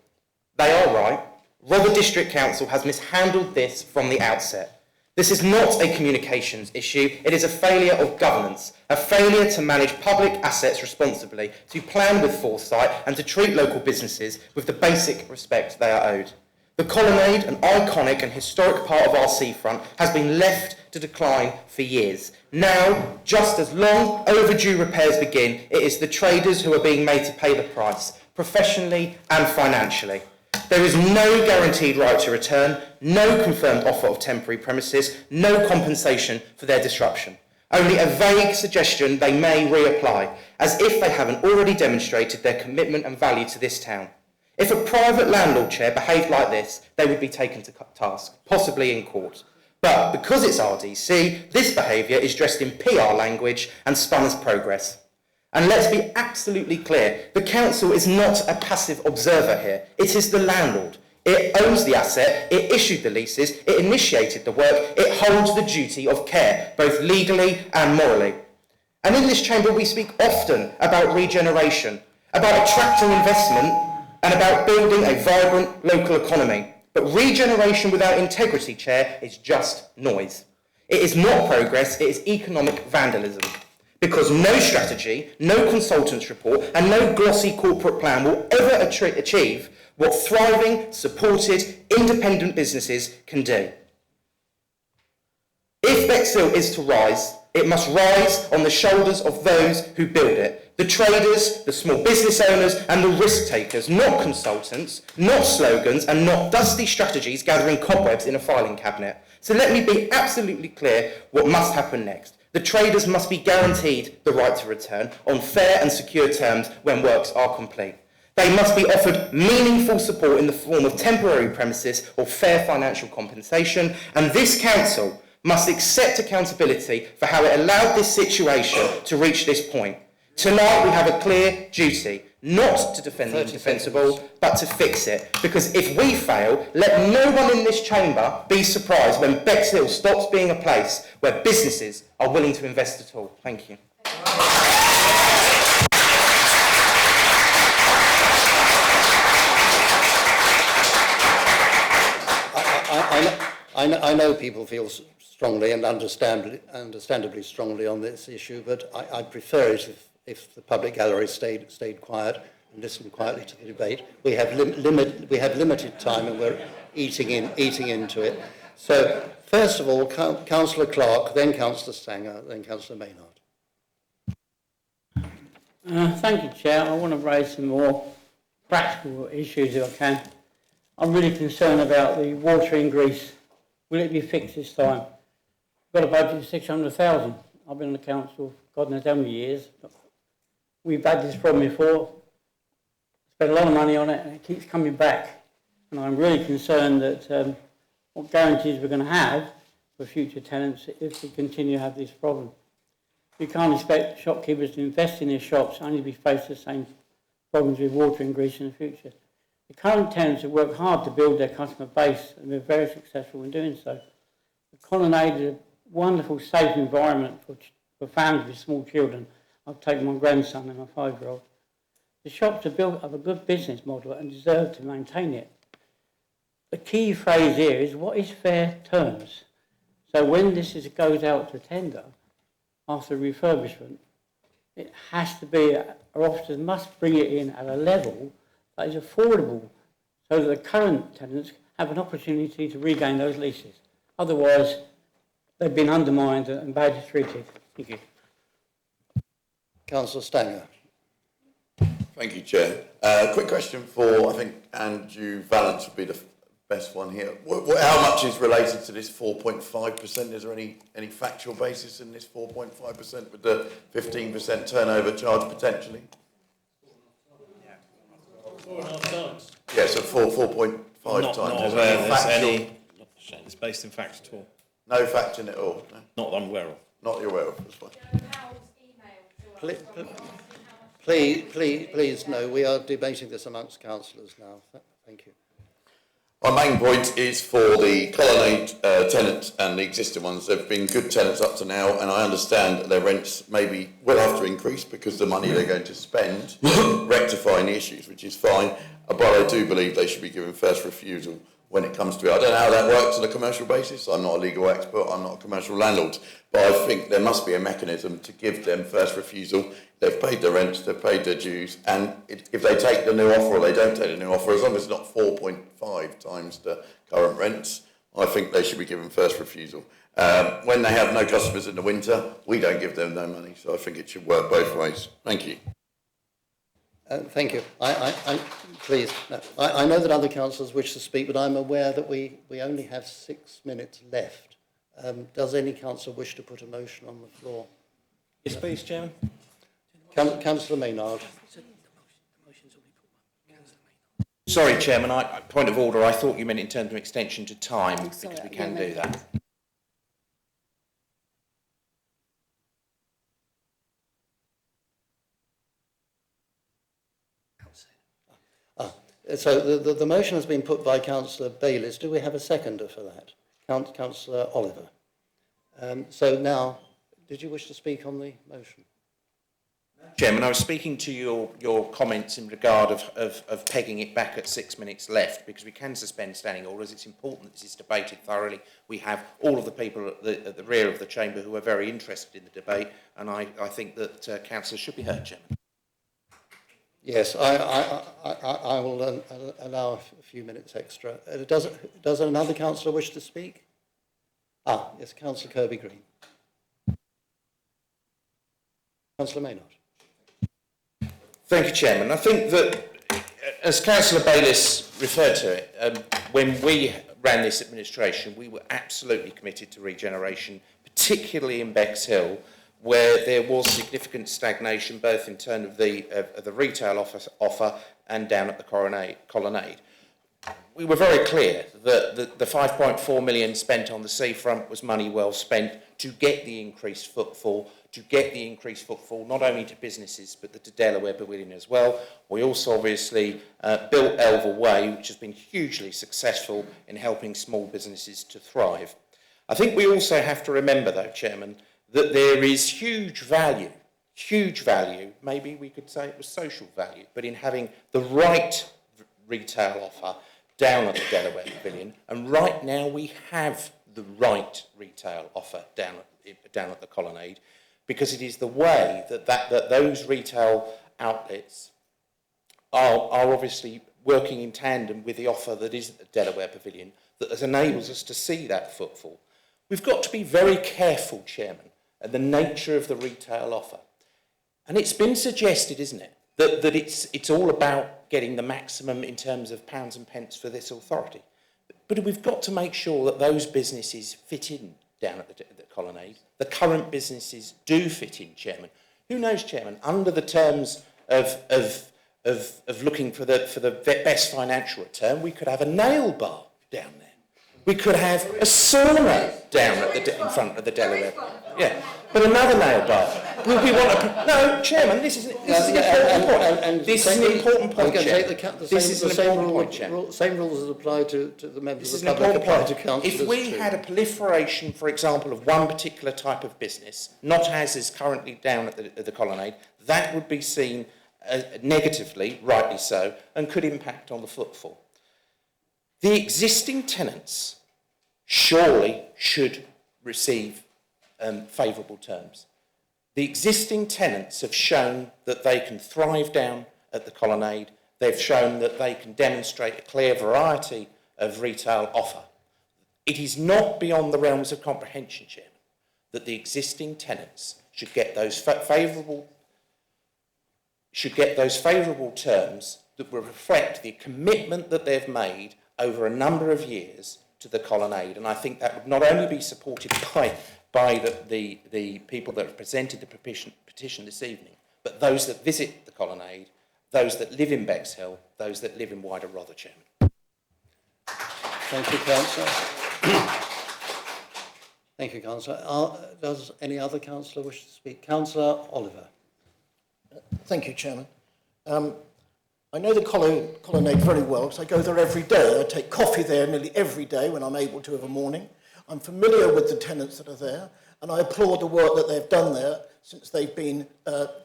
They are right. Rother District Council has mishandled this from the outset. This is not a communications issue. It is a failure of governance, a failure to manage public assets responsibly, to plan with foresight and to treat local businesses with the basic respect they are owed. The colonnade, an iconic and historic part of our seafront, has been left to decline for years. Now, just as long overdue repairs begin, it is the traders who are being made to pay the price, professionally and financially. There is no guaranteed right to return, no confirmed offer of temporary premises, no compensation for their disruption. Only a vague suggestion they may reapply, as if they haven't already demonstrated their commitment and value to this town. If a private landlord chair behaved like this, they would be taken to task, possibly in court. But because it's RDC, this behaviour is dressed in PR language and spun as progress. And let's be absolutely clear, the council is not a passive observer here. It is the landlord. It owns the asset, it issued the leases, it initiated the work, it holds the duty of care, both legally and morally. And in this chamber we speak often about regeneration, about attracting investment, and about building a vibrant local economy. But regeneration without integrity, Chair, is just noise. It is not progress, it is economic vandalism. Because no strategy, no consultant's report, and no glossy corporate plan will ever achieve what thriving, supported, independent businesses can do. If Bexhill is to rise, it must rise on the shoulders of those who build it. The traders, the small business owners and the risk takers, not consultants, not slogans and not dusty strategies gathering cobwebs in a filing cabinet. So let me be absolutely clear what must happen next. The traders must be guaranteed the right to return on fair and secure terms when works are complete. They must be offered meaningful support in the form of temporary premises or fair financial compensation, and this council must accept accountability for how it allowed this situation to reach this point. Tonight we have a clear duty, not to defend the indefensible, but to fix it. Because if we fail, let no one in this chamber be surprised when Bexhill stops being a place where businesses are willing to invest at all. Thank you. I know people feel strongly and understandably strongly on this issue, but I'd prefer it if the public gallery stayed quiet and listened quietly to the debate. We have limited time and we're eating into it. So first of all, Councillor Clark, then Councillor Stanger, then Councillor Maynard. Thank you, Chair. I want to raise some more practical issues if I can. I'm really concerned about the water in Greece. Will it be fixed this time? We've got a budget of 600,000. I've been on the council God knows how many years. But we've had this problem before. Spent a lot of money on it and it keeps coming back. And I'm really concerned that what guarantees we're going to have for future tenants if we continue to have this problem. We can't expect shopkeepers to invest in their shops only to be faced with the same problems with water in Greece in the future. The current tenants have worked hard to build their customer base and they're very successful in doing so. The Colonnade is a wonderful, safe environment for families with small children. I've taken my grandson and my 5-year-old. The shops are built of a good business model and deserve to maintain it. The key phrase here is what is fair terms? So when this goes out to tender after refurbishment, it has to be, our officers must bring it in at a level that is affordable so that the current tenants have an opportunity to regain those leases. Otherwise, they've been undermined and badly treated. Thank you. Councillor Stanger. Thank you, Chair. Quick question for, I think, Andrew Valence would be the best one here. How much is related to this 4.5%? Is there any factual basis in this 4.5% with the 15% turnover charge potentially? 4.5 times. Yeah, so 4.5 times. Not aware there's any. It's based in fact at all. No fact in it all? No? Not that I'm aware of. Not you're aware of, that's fine. Please, no, we are debating this amongst councillors now. Thank you. My main point is for the Colonnade tenants and the existing ones. They've been good tenants up to now, and I understand that their rents maybe will have to increase because the money they're going to spend rectifying the issues, which is fine. But I do believe they should be given first refusal when it comes to it. I don't know how that works on a commercial basis. I'm not a legal expert. I'm not a commercial landlord. But I think there must be a mechanism to give them first refusal. They've paid their rents, they've paid their dues, and if they take the new offer or they don't take the new offer, as long as it's not 4.5 times the current rents, I think they should be given first refusal. When they have no customers in the winter, we don't give them no money, so I think it should work both ways. Thank you. Thank you. Please, no. I know that other councillors wish to speak, but I'm aware that we only have 6 minutes left. Does any councillor wish to put a motion on the floor? Yes, please, Chairman. Councillor Maynard. Sorry, Chairman, point of order, I thought you meant in terms of extension to time, because we can do that. So the motion has been put by Councillor Bayliss. Do we have a seconder for that? Councillor Oliver. So now, did you wish to speak on the motion? Chairman, I was speaking to your comments in regard of pegging it back at 6 minutes left, because we can suspend standing orders. It's important that this is debated thoroughly. We have all of the people at the rear of the chamber who are very interested in the debate, and I think that councillors should be heard, Chairman. Yes, I will allow a few minutes extra. Does another councillor wish to speak? Yes, Councillor Kirby Green. Councillor Maynard. Thank you, Chairman. I think that, as Councillor Bayliss referred to it, when we ran this administration, we were absolutely committed to regeneration, particularly in Bexhill, where there was significant stagnation, both in terms of the retail offer and down at the colonnade. We were very clear that the 5.4 million spent on the seafront was money well spent to get the increased footfall, not only to businesses, but to Delaware Pavilion as well. We also obviously built Elva Way, which has been hugely successful in helping small businesses to thrive. I think we also have to remember, though, Chairman, that there is huge value, maybe we could say it was social value, but in having the right retail offer down at the Delaware Pavilion, and right now we have the right retail offer down at the Colonnade, because it is the way that those retail outlets are obviously working in tandem with the offer that is at the Delaware Pavilion that enables us to see that footfall. We've got to be very careful, Chairman, at the nature of the retail offer. And it's been suggested, isn't it, that it's all about getting the maximum in terms of pounds and pence for this authority. But we've got to make sure that those businesses fit in down at the Colonnade. The current businesses do fit in, Chairman. Who knows, Chairman, under the terms of looking for the best financial return, we could have a nail bar down there. We could have a sauna down at in front of the Delaware. Yeah, but another nail bar. No, Chairman, this is an important point. This is an important point, Chairman. Same rules as apply to the members of the public apply to councillors. If we had a proliferation, for example, of one particular type of business, not as is currently down at the Colonnade, that would be seen negatively, rightly so, and could impact on the footfall. The existing tenants surely should receive favourable terms. The existing tenants have shown that they can thrive down at the Colonnade. They've shown that they can demonstrate a clear variety of retail offer. It is not beyond the realms of comprehension, Chairman, that the existing tenants should get those favourable terms that will reflect the commitment that they've made over a number of years to the Colonnade. And I think that would not only be supported by the people that have presented the petition this evening, but those that visit the Colonnade, those that live in Bexhill, those that live in wider Rother, Chairman. Thank you, Councillor. Thank you, Councillor. Does any other councillor wish to speak? Councillor Oliver. Thank you, Chairman. I know the Colonnade very well because I go there every day. I take coffee there nearly every day when I'm able to of a morning. I'm familiar with the tenants that are there, and I applaud the work that they've done there since they've been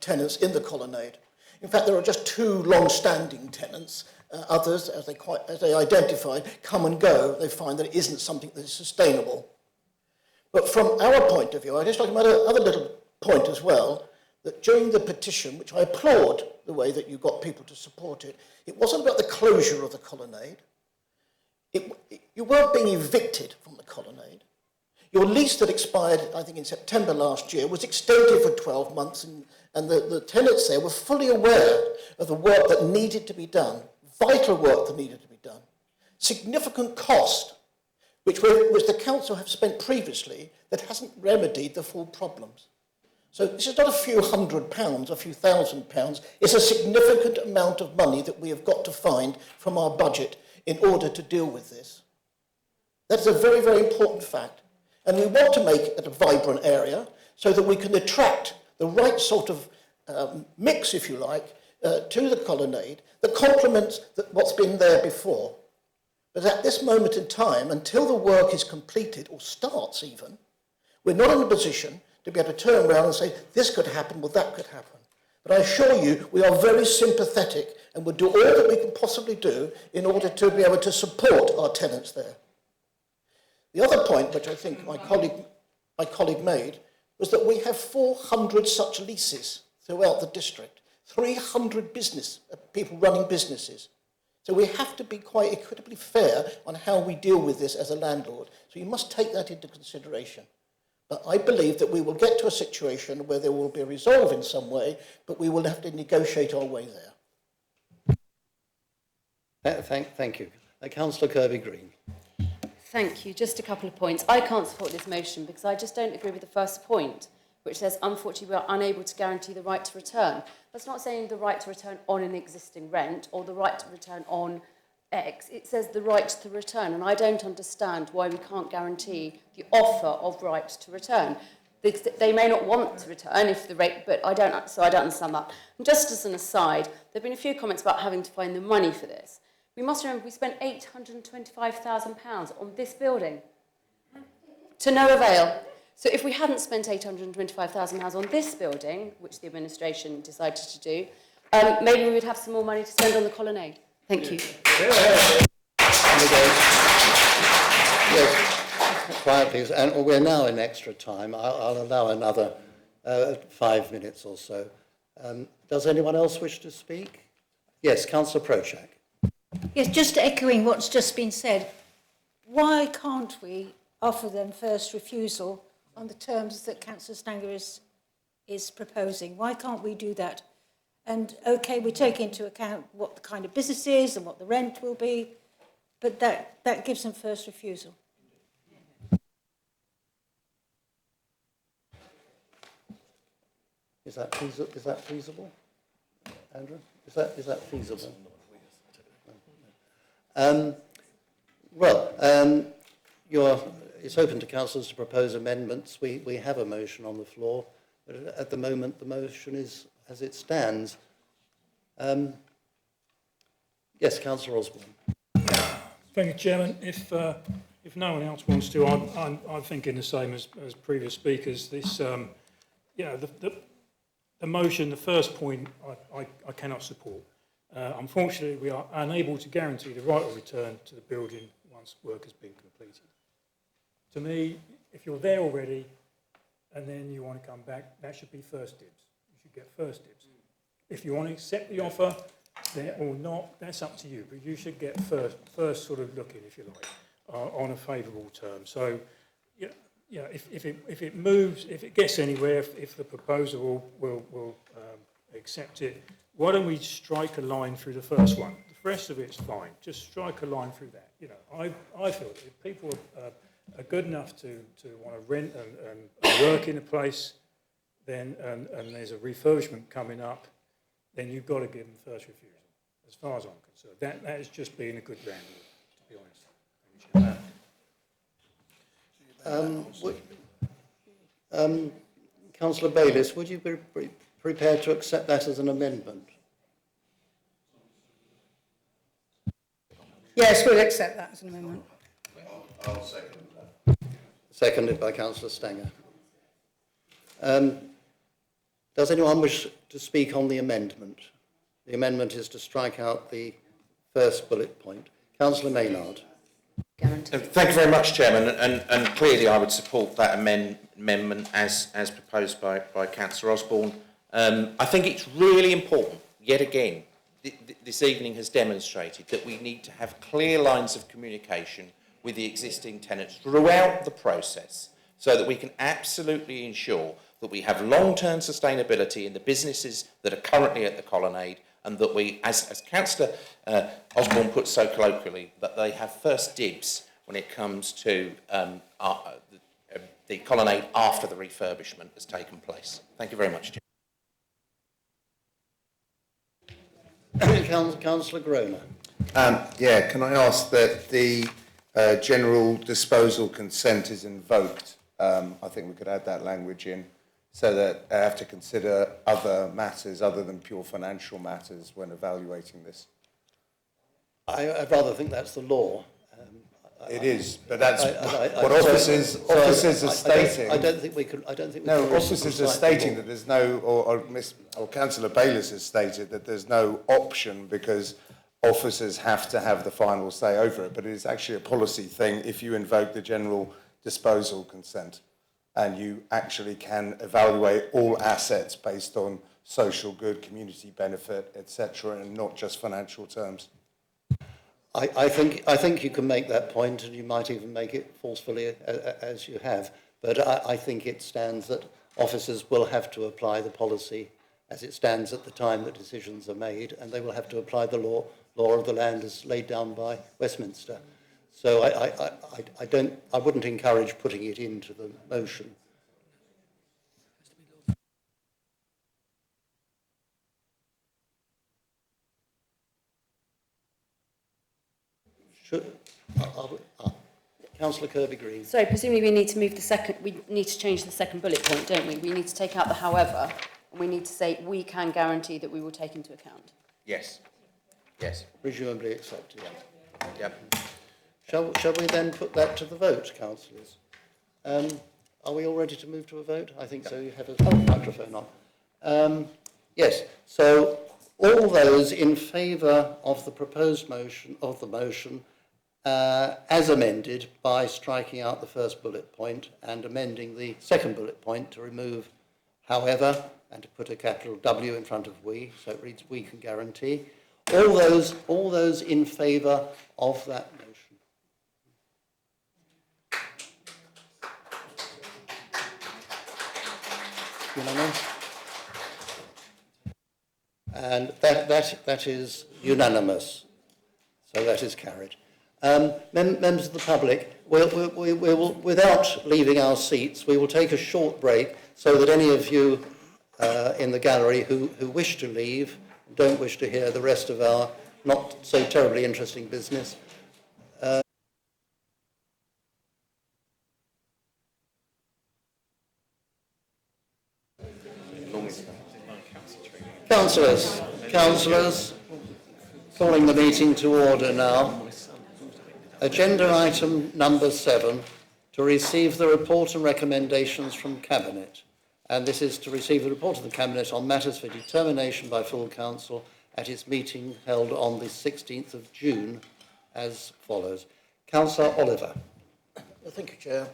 tenants in the Colonnade. In fact, there are just two long-standing tenants. Others, as they identified, come and go. They find that it isn't something that is sustainable. But from our point of view, I'd just like to make another little point as well, that during the petition, which I applaud the way that you got people to support it, it wasn't about the closure of the Colonnade. You weren't being evicted from the Colonnade. Your lease that expired, I think, in September last year was extended for 12 months, and the tenants there were fully aware of the work that needed to be done, vital work that needed to be done, significant cost, which the council have spent previously that hasn't remedied the full problems. So this is not a few £100, a few £1,000. It's a significant amount of money that we have got to find from our budget in order to deal with this. That's a very, very important fact. And we want to make it a vibrant area so that we can attract the right sort of mix, if you like, to the Colonnade that complements what's been there before. But at this moment in time, until the work is completed, or starts even, we're not in a position to be able to turn around and say, this could happen, well, that could happen. But I assure you, we are very sympathetic and will do all that we can possibly do in order to be able to support our tenants there. The other point, which I think my colleague made, was that we have 400 such leases throughout the district. 300 people running businesses. So we have to be quite equitably fair on how we deal with this as a landlord. So you must take that into consideration. But I believe that we will get to a situation where there will be a resolve in some way, but we will have to negotiate our way there. Thank you. Councillor Kirby-Green. Thank you. Just a couple of points. I can't support this motion because I just don't agree with the first point, which says, unfortunately, we are unable to guarantee the right to return. That's not saying the right to return on an existing rent or the right to return on X. It says the right to return, and I don't understand why we can't guarantee the offer of right to return. They may not want to return if the rate, but I don't understand that. And just as an aside, there have been a few comments about having to find the money for this. We must remember we spent £825,000 on this building to no avail. So if we hadn't spent £825,000 on this building, which the administration decided to do, maybe we would have some more money to spend on the colonnade. Thank you. Yes, quiet please. And we're now in extra time. I'll allow another 5 minutes or so. Does anyone else wish to speak? Yes, Councillor Prochak. Yes, just echoing what's just been said, why can't we offer them first refusal on the terms that Councillor Stanger is proposing? Why can't we do that? And, OK, we take into account what the kind of business is and what the rent will be, but that gives them first refusal. Is that feasible, Andrew? Is that feasible? It's open to councillors to propose amendments. We have a motion on the floor, but at the moment the motion is as it stands. Yes, Councillor Osborne. Thank you, Chairman. If no one else wants to, I'm thinking the same as previous speakers. This, the motion, the first point, I cannot support. Unfortunately, we are unable to guarantee the right of return to the building once work has been completed. To me, if you're there already and then you want to come back, that should be first dibs. You should get first dibs. If you want to accept the offer or not, that's up to you. But you should get first sort of look in, if you like, on a favourable term. So, if it moves, if it gets anywhere, if the proposer will accept it, why don't we strike a line through the first one? The rest of it's fine. Just strike a line through that. I feel that if people are good enough to want to rent and work in a place, then and there's a refurbishment coming up, then you've got to give them first refusal, as far as I'm concerned. That is just being a good landlord, to be honest. Councillor Bayliss, would you be prepared to accept that as an amendment? Yes, we'll accept that as an amendment. I'll second that. Seconded by Councillor Stanger. Does anyone wish to speak on the amendment? The amendment is to strike out the first bullet point. Councillor Maynard. Thank you very much, Chairman. And clearly I would support that amendment as proposed by Councillor Osborne. I think it's really important, yet again, this evening has demonstrated that we need to have clear lines of communication with the existing tenants throughout the process so that we can absolutely ensure that we have long-term sustainability in the businesses that are currently at the Colonnade, and that we, as Councillor Osborne put so colloquially, that they have first dibs when it comes to the Colonnade after the refurbishment has taken place. Thank you very much, Chair. Councillor Groner. Can I ask that the general disposal consent is invoked? I think we could add that language in, so that I have to consider other matters other than pure financial matters when evaluating this. I'd rather think that's the law. It is, but that's what officers are stating. I don't think we can. No, officers are stating that there's no, or Councillor Bayliss has stated that there's no option because officers have to have the final say over it. But it is actually a policy thing if you invoke the general disposal consent, and you actually can evaluate all assets based on social good, community benefit, etc., and not just financial terms. I think you can make that point, and you might even make it forcefully as you have. But I think it stands that officers will have to apply the policy as it stands at the time that decisions are made, and they will have to apply the law of the land as laid down by Westminster. So I wouldn't encourage putting it into the motion. Councillor Kirby-Green. So presumably we need to move the second, we need to change the second bullet point, don't we? We need to take out the however, and we need to say we can guarantee that we will take into account. Yes. Yes. Presumably accepted. Yep. Shall we then put that to the vote, councillors? Are we all ready to move to a vote? I think so. You have a microphone on. Yes. So all those in favour of the proposed motion, as amended by striking out the first bullet point and amending the second bullet point to remove however and to put a capital W in front of we, so it reads we can guarantee. All those in favour of that motion. Unanimous? And that is unanimous. So that is carried. Members of the public, we will, without leaving our seats, we will take a short break so that any of you in the gallery who wish to leave, don't wish to hear the rest of our not so terribly interesting business, Councillors, calling the meeting to order now. Agenda item number 7, to receive the report and recommendations from Cabinet. And this is to receive the report of the Cabinet on matters for determination by full Council at its meeting held on the 16th of June as follows. Councillor Oliver. Thank you, Chair.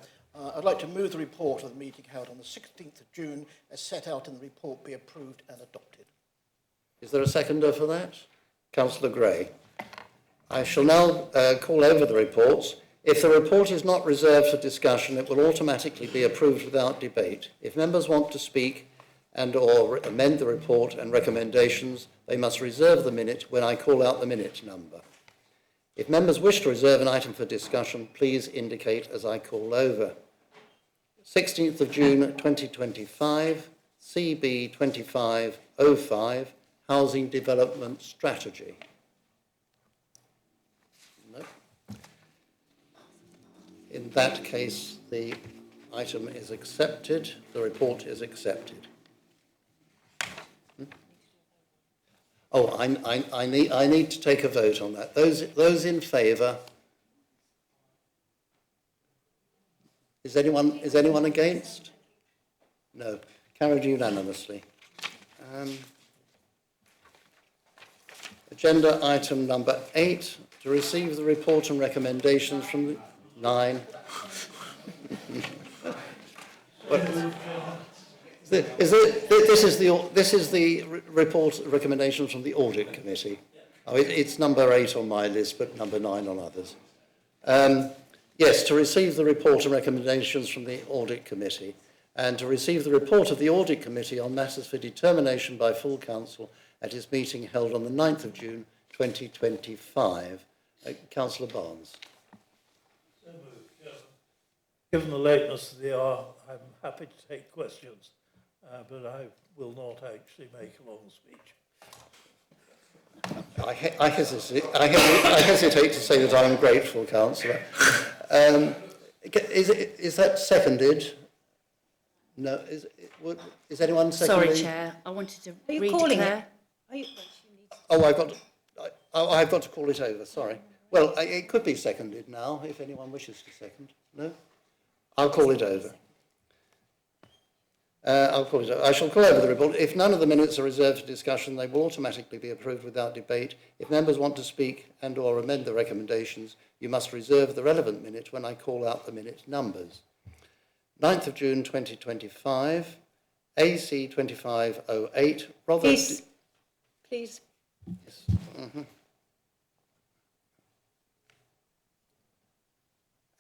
I'd like to move the report of the meeting held on the 16th of June as set out in the report be approved and adopted. Is there a seconder for that? Councillor Gray. I shall now call over the reports. If the report is not reserved for discussion, it will automatically be approved without debate. If members want to speak and or amend the report and recommendations, they must reserve the minute when I call out the minute number. If members wish to reserve an item for discussion, please indicate as I call over. 16th of June 2025, CB 2505, Housing Development Strategy. No. In that case, the item is accepted, the report is accepted. Oh, I need to take a vote on that. Those in favour? Is anyone against? No. Carried unanimously. Agenda item number 8, to receive the report and recommendations from the 9. This is the report recommendations from the Audit Committee. Oh, it's number 8 on my list, but number 9 on others. Yes, to receive the report and recommendations from the Audit Committee, and to receive the report of the Audit Committee on matters for determination by full Council at its meeting held on the 9th of June 2025. Councillor Barnes. So moved. Given the lateness of the hour, I'm happy to take questions, but I will not actually make a long speech. I hesitate to say that I'm grateful, Councillor. Is that seconded? No. Is anyone seconding? Sorry, Chair. I wanted to Are you calling it? Oh, I've got to call it over. Sorry. Well, it could be seconded now if anyone wishes to second. No? I'll call it over. I shall call over the report. If none of the minutes are reserved for discussion, they will automatically be approved without debate. If members want to speak and or amend the recommendations, you must reserve the relevant minute when I call out the minute numbers. 9th of June 2025, AC 2508, Rother... Please. Please. Yes. Mhm.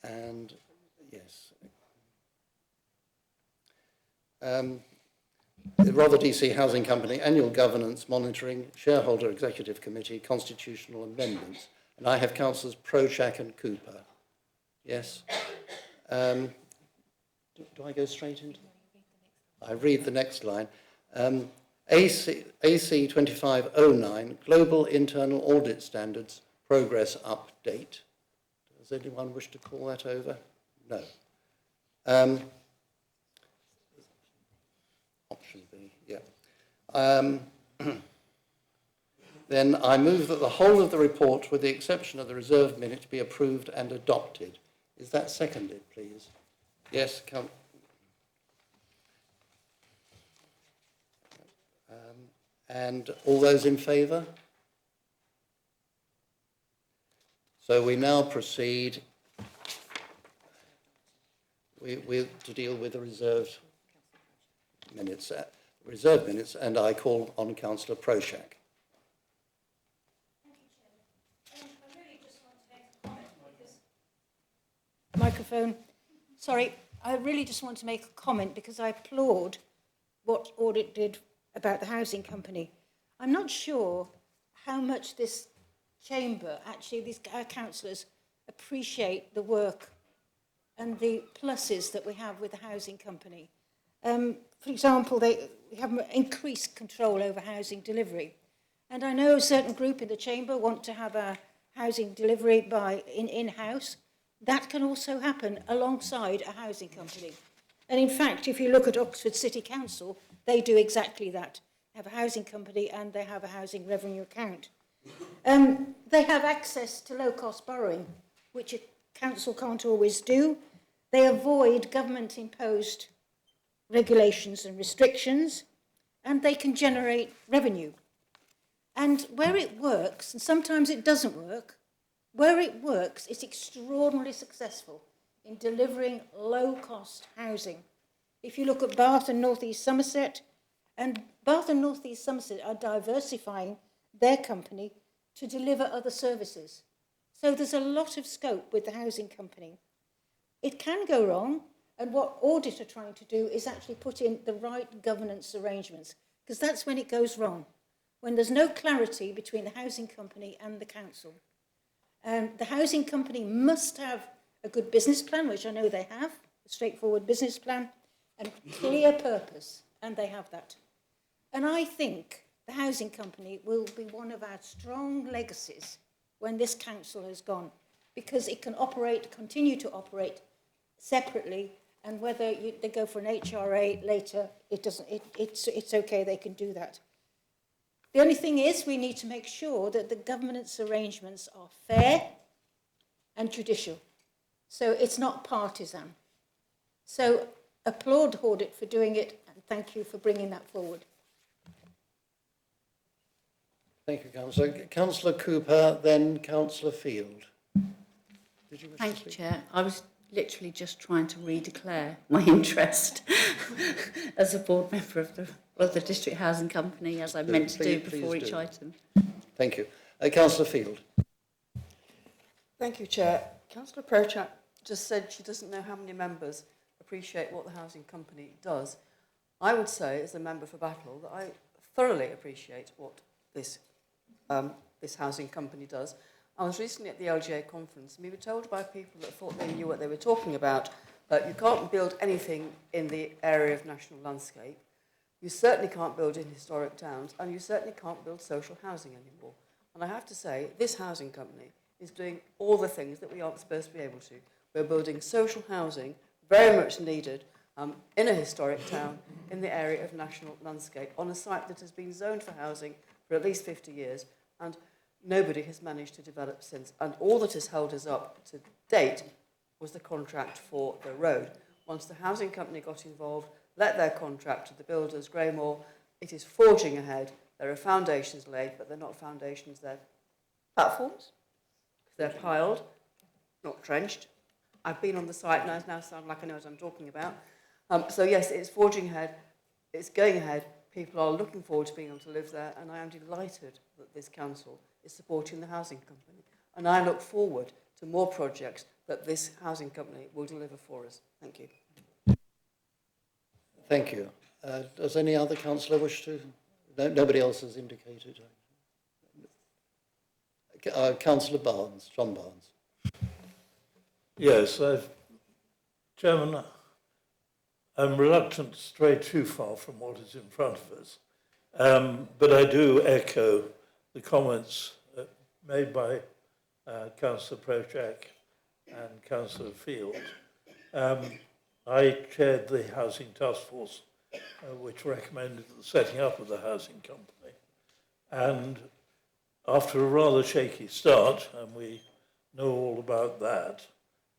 And, yes. The Rother DC Housing Company Annual Governance Monitoring Shareholder Executive Committee Constitutional Amendments. And I have councillors Prochak and Cooper. Yes. Do I go straight into? I read the next line. AC 2509, Global Internal Audit Standards Progress Update. Does anyone wish to call that over? No. Option B, yeah. Then I move that the whole of the report, with the exception of the reserved minute, be approved and adopted. Is that seconded, please? Yes, and all those in favour? So we now proceed to deal with the reserved minutes, and I call on Councillor Prochak. Microphone. Sorry, I really just want to make a comment because I applaud what Audit did about the housing company. I'm not sure how much this chamber, actually our councillors, appreciate the work and the pluses that we have with the housing company. For example, we have increased control over housing delivery. And I know a certain group in the chamber want to have a housing delivery in-house. That can also happen alongside a housing company. And in fact, if you look at Oxford City Council, they do exactly that. They have a housing company and they have a housing revenue account. They have access to low-cost borrowing, which a council can't always do. They avoid government-imposed regulations and restrictions, and they can generate revenue. And where it works, and sometimes it doesn't work, where it works, it's extraordinarily successful in delivering low-cost housing. If you look at Bath and North East Somerset, and Bath and North East Somerset are diversifying their company to deliver other services. So there's a lot of scope with the housing company. It can go wrong, and what Audit are trying to do is actually put in the right governance arrangements, because that's when it goes wrong, when there's no clarity between the housing company and the council. The housing company must have a good business plan, which I know they have, a straightforward business plan, and clear purpose, and they have that. And I think the housing company will be one of our strong legacies when this council has gone, because it can continue to operate separately, and whether they go for an HRA later, it's okay, they can do that. The only thing is we need to make sure that the governance arrangements are fair and judicial. So it's not partisan. So applaud Audit for doing it, and thank you for bringing that forward. Thank you, Councillor. Councillor Cooper, then Councillor Field. Did you wish Thank to you, speak? Chair. I was literally just trying to redeclare my interest as a board member of the District Housing Company, as I meant to do before each item. Thank you. Councillor Field. Thank you, Chair. Councillor Prochak just said she doesn't know how many members appreciate what the housing company does. I would say, as a member for Battle, that I thoroughly appreciate what this housing company does. I was recently at the LGA conference, and we were told by people that thought they knew what they were talking about, that you can't build anything in the area of national landscape, you certainly can't build in historic towns, and you certainly can't build social housing anymore. And I have to say, this housing company is doing all the things that we aren't supposed to be able to. We're building social housing, very much needed, in a historic town, in the area of national landscape, on a site that has been zoned for housing for at least 50 years, and nobody has managed to develop since. And all that has held us up to date was the contract for the road. Once the housing company got involved, let their contract to the builders, Greymore, it is forging ahead. There are foundations laid, but they're not foundations, they're platforms. They're piled, not trenched. I've been on the site, now sound like I know what I'm talking about. So yes, it's forging ahead. it's going ahead. People are looking forward to being able to live there, and I am delighted that this council is supporting the housing company. And I look forward to more projects that this housing company will deliver for us. Thank you. Thank you. Does any other councillor wish to? No, nobody else has indicated. Councillor Barnes, John Barnes. Yes, Chairman, I'm reluctant to stray too far from what is in front of us, but I do echo the comments made by Councillor Prochak and Councillor Field. I chaired the Housing Task Force, which recommended the setting up of the housing company. And after a rather shaky start, and we know all about that,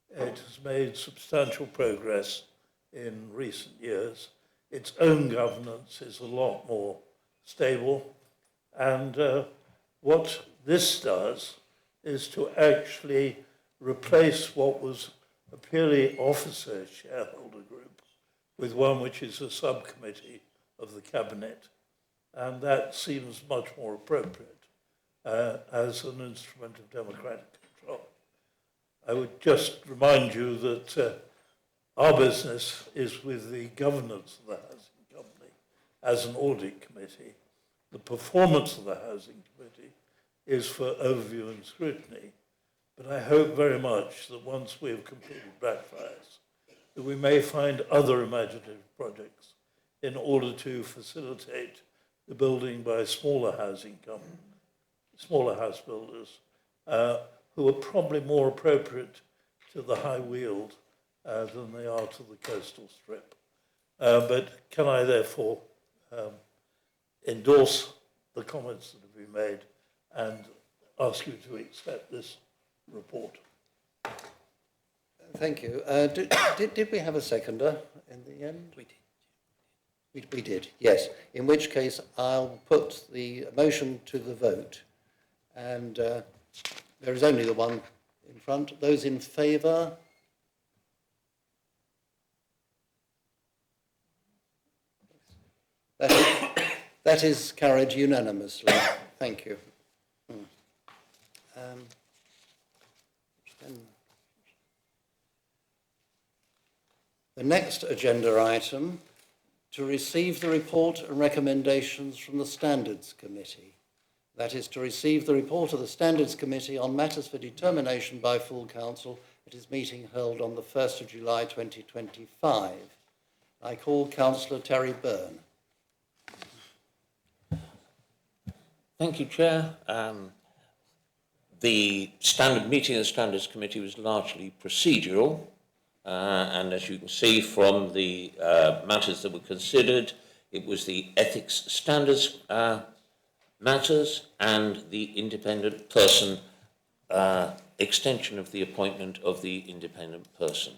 it has made substantial progress in recent years. Its own governance is a lot more stable. And what this does is to actually replace what was a purely officer shareholder group with one which is a subcommittee of the Cabinet. And that seems much more appropriate as an instrument of democratic control. I would just remind you that our business is with the governance of the housing company as an audit committee. The performance of the housing committee is for overview and scrutiny. But I hope very much that once we have completed Blackfriars, that we may find other imaginative projects in order to facilitate the building by smaller housing companies, smaller house builders, who are probably more appropriate to the high weald than they are to the coastal strip. But can I therefore endorse the comments that have been made and ask you to accept this report? Thank you. Did we have a seconder in the end? We did. We did, yes. In which case, I'll put the motion to the vote. And there is only the one in front. Those in favour? That is carried unanimously. Thank you. The next agenda item, to receive the report and recommendations from the Standards Committee. That is, to receive the report of the Standards Committee on matters for determination by full council at its meeting held on the 1st of July 2025. I call Councillor Terry Byrne. Thank you, Chair. The standard meeting of the Standards Committee was largely procedural, and as you can see from the matters that were considered, it was the ethics standards matters and the independent person, extension of the appointment of the independent person.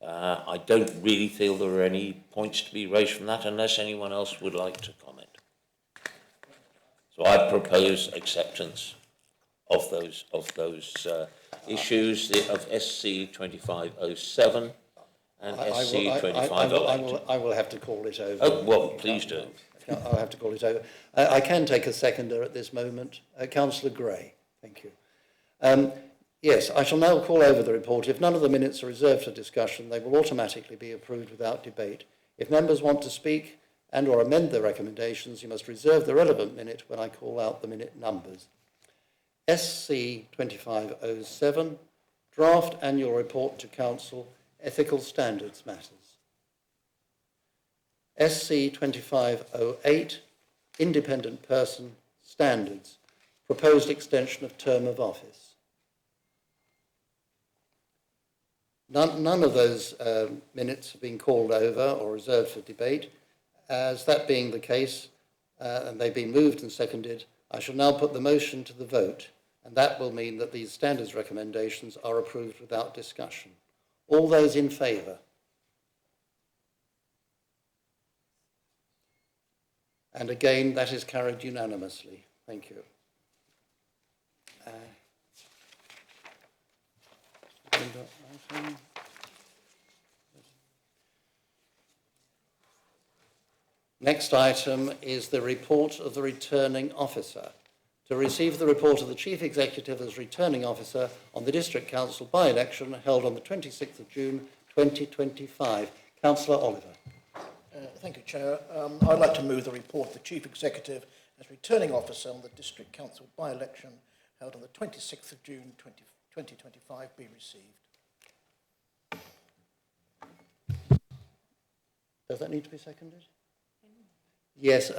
I don't really feel there are any points to be raised from that unless anyone else would like to comment. So I propose acceptance of those issues of SC 2507 and SC 2508. I will have to call it over. Oh, well, please do. I'll have to call it over. I can take a seconder at this moment. Councillor Gray, thank you. Yes, I shall now call over the report. If none of the minutes are reserved for discussion, they will automatically be approved without debate. If members want to speak and or amend their recommendations, you must reserve the relevant minute when I call out the minute numbers. SC 2507, Draft Annual Report to Council, Ethical Standards Matters. SC 2508, Independent Person, Standards, Proposed Extension of Term of Office. None of those minutes have been called over or reserved for debate. As that being the case, and they've been moved and seconded, I shall now put the motion to the vote, and that will mean that these standards recommendations are approved without discussion. All those in favour? And again, that is carried unanimously. Thank you. Next item is the report of the returning officer. To receive the report of the Chief Executive as returning officer on the District Council by-election held on the 26th of June 2025. Councillor Oliver. Thank you, Chair. I'd like to move the report of the Chief Executive as returning officer on the District Council by-election held on the 26th of June 2025 be received. Does that need to be seconded? Yes,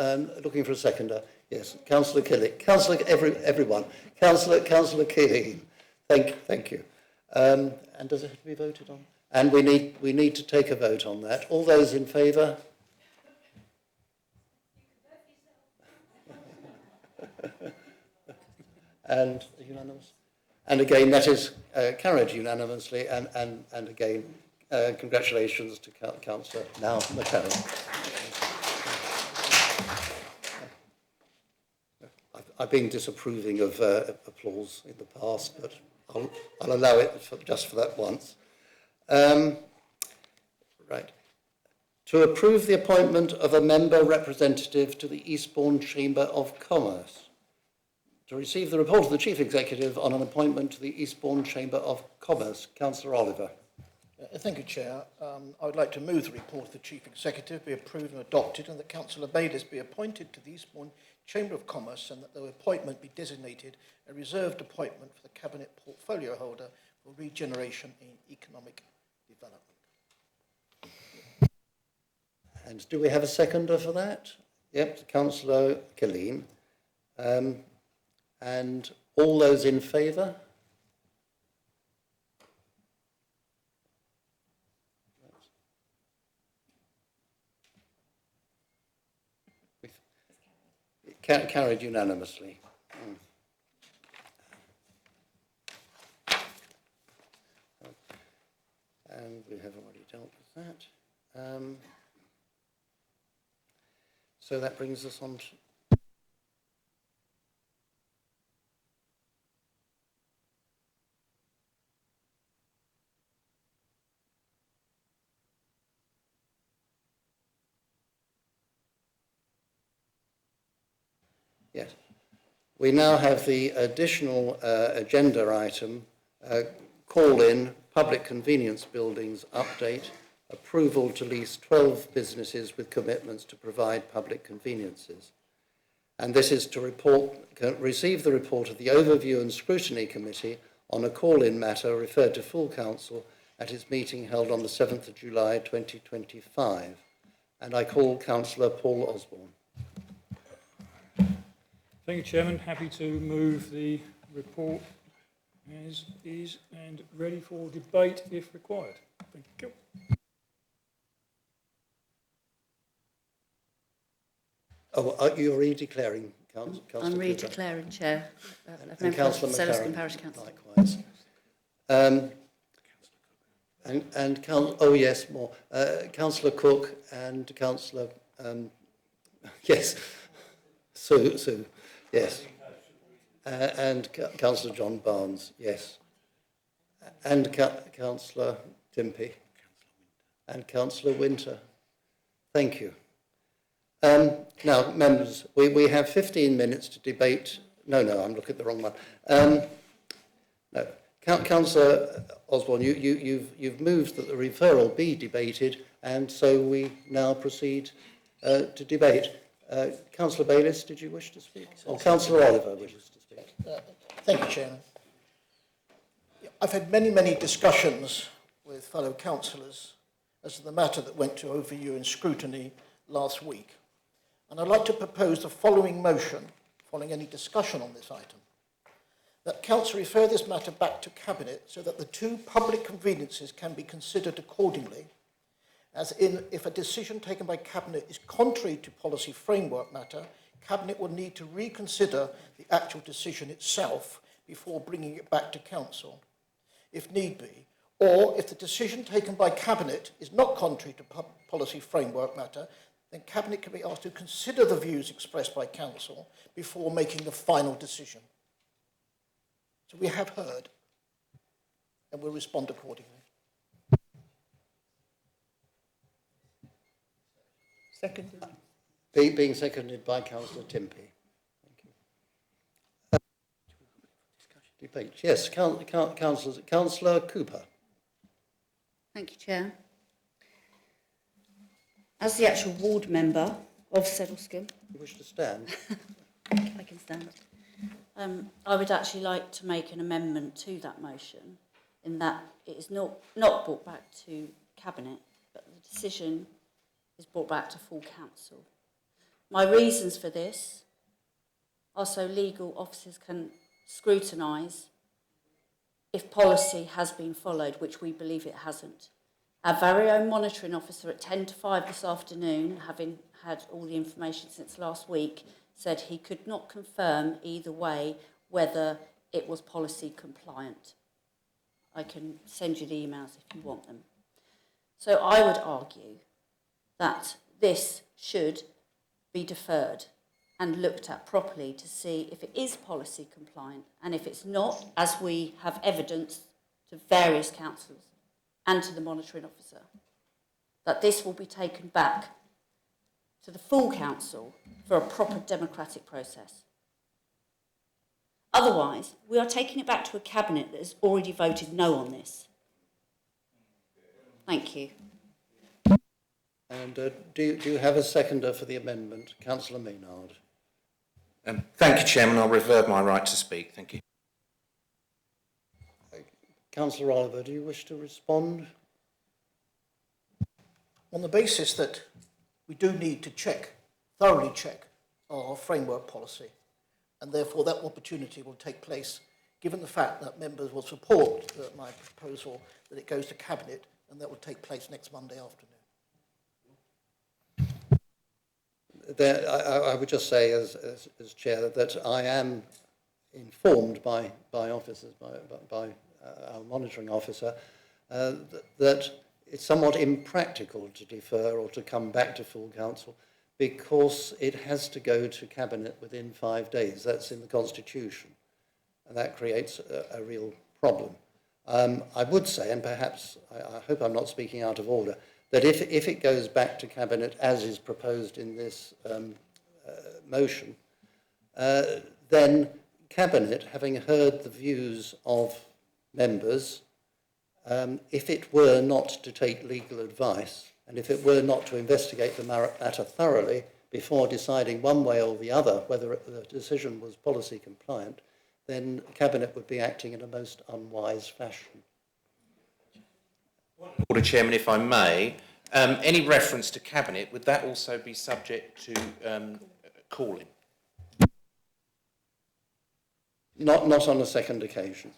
looking for a seconder. Yes, Councillor Killy. Councillor, everyone. Councillor Keeley. Thank you. And does it have to be voted on? And we need to take a vote on that. All those in favour? And unanimous? And again, that is carried unanimously. And again, congratulations to Councillor now McCarran. I've been disapproving of applause in the past, but I'll allow it just for that once. Right. To approve the appointment of a member representative to the Eastbourne Chamber of Commerce. To receive the report of the Chief Executive on an appointment to the Eastbourne Chamber of Commerce. Councillor Oliver. Thank you, Chair. I would like to move the report of the Chief Executive be approved and adopted, and that Councillor Bayliss be appointed to the Eastbourne Chamber of Commerce, and that the appointment be designated a reserved appointment for the Cabinet Portfolio Holder for Regeneration in Economic Development. And do we have a seconder for that? Yep, Councillor Killeen. And all those in favour? Carried unanimously. And we have already dealt with that. So that brings us on to... Yes. We now have the additional agenda item, call-in public convenience buildings update, approval to lease 12 businesses with commitments to provide public conveniences. And this is to receive the report of the Overview and Scrutiny Committee on a call-in matter referred to full council at its meeting held on the 7th of July 2025. And I call Councillor Paul Osborne. Thank you, Chairman. Happy to move the report as is and ready for debate if required. Thank you. Oh, you're redeclaring, Councillor? I'm redeclaring, Chair. And Councillor McCarran, Parish Council. likewise. Oh yes, more. Councillor Cook and Councillor, yes, Sue, yes. And Councillor John Barnes, yes. And Councillor Timpey. And Councillor Winter. Thank you. Now, members, we have 15 minutes to debate. No, I'm looking at the wrong one. No, Councillor Osborne, you've moved that the referral be debated, and so we now proceed to debate. Councillor Bayliss, did you wish to speak? Or Councillor Oliver wishes to speak? Thank you, Chairman. I've had many discussions with fellow councillors as to the matter that went to overview and scrutiny last week. And I'd like to propose the following motion, following any discussion on this item, that Council refer this matter back to Cabinet so that the two public conveniences can be considered accordingly, as in, if a decision taken by Cabinet is contrary to policy framework matter, Cabinet will need to reconsider the actual decision itself before bringing it back to Council, if need be. Or, if the decision taken by Cabinet is not contrary to policy framework matter, then Cabinet can be asked to consider the views expressed by Council before making the final decision. So we have heard, and we'll respond accordingly. Seconded. Being seconded by Councillor Timpey. Thank you. Debate. Yes, Councillor Cooper. Thank you, Chair. As the actual ward member of Sedlescombe, You wish to stand? I can stand. I would actually like to make an amendment to that motion in that it is not brought back to Cabinet, but the decision is brought back to full council. My reasons for this are so legal officers can scrutinise if policy has been followed, which we believe it hasn't. Our very own monitoring officer at 10 to 5 this afternoon, having had all the information since last week, said he could not confirm either way whether it was policy compliant. I can send you the emails if you want them. So I would argue that this should be deferred and looked at properly to see if it is policy compliant, and if it's not, as we have evidence to various councillors and to the monitoring officer, that this will be taken back to the full council for a proper democratic process. Otherwise, we are taking it back to a cabinet that has already voted no on this. Thank you. And do you have a seconder for the amendment? Councillor Maynard. Thank you, Chairman. I'll reserve my right to speak. Thank you. Councillor Oliver, do you wish to respond? On the basis that we do need to thoroughly check our framework policy, and therefore that opportunity will take place, given the fact that members will support my proposal that it goes to Cabinet, and that will take place next Monday afternoon. I would just say, as Chair, that I am informed by officers, by our monitoring officer, that it's somewhat impractical to defer or to come back to full council because it has to go to Cabinet within 5 days. That's in the Constitution, and that creates a real problem. I would say, and perhaps I hope I'm not speaking out of order, that if it goes back to Cabinet as is proposed in this motion, then Cabinet, having heard the views of members, if it were not to take legal advice, and if it were not to investigate the matter thoroughly before deciding one way or the other whether the decision was policy compliant, then Cabinet would be acting in a most unwise fashion. Order, Chairman, if I may, any reference to Cabinet, would that also be subject to calling? Not on a second occasion.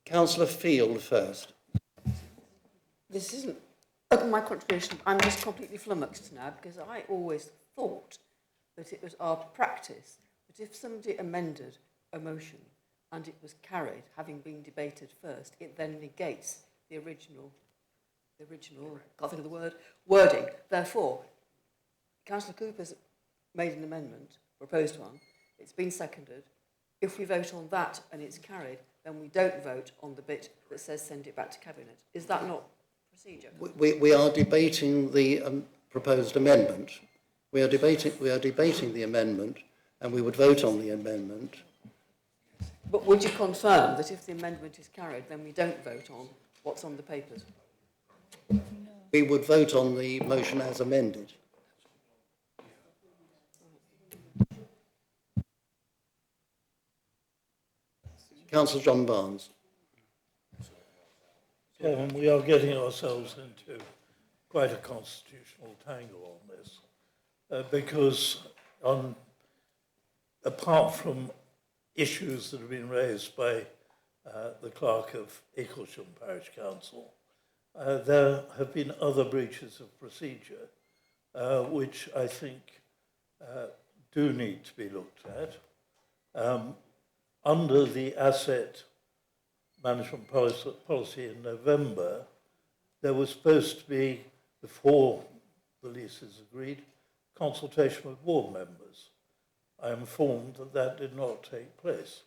Councillor Field first. This isn't my contribution. I'm just completely flummoxed now because I always thought that it was our practice that if somebody amended a motion and it was carried, having been debated first, it then negates the original, can't think of the word, wording. Therefore, Councillor Cooper's made an amendment, proposed one, it's been seconded. If we vote on that and it's carried, then we don't vote on the bit that says send it back to Cabinet. Is that not procedure? We are debating the proposed amendment. We are debating the amendment, and we would vote on the amendment. But would you confirm that if the amendment is carried, then we don't vote on what's on the papers? We would vote on the motion as amended. Councillor John Barnes. Chairman, we are getting ourselves into quite a constitutional tangle on this, because apart from issues that have been raised by the clerk of Ecclesham Parish Council, there have been other breaches of procedure which I think do need to be looked at. Under the asset management policy in November, there was supposed to be, before the leases agreed, consultation with ward members. I am informed that that did not take place.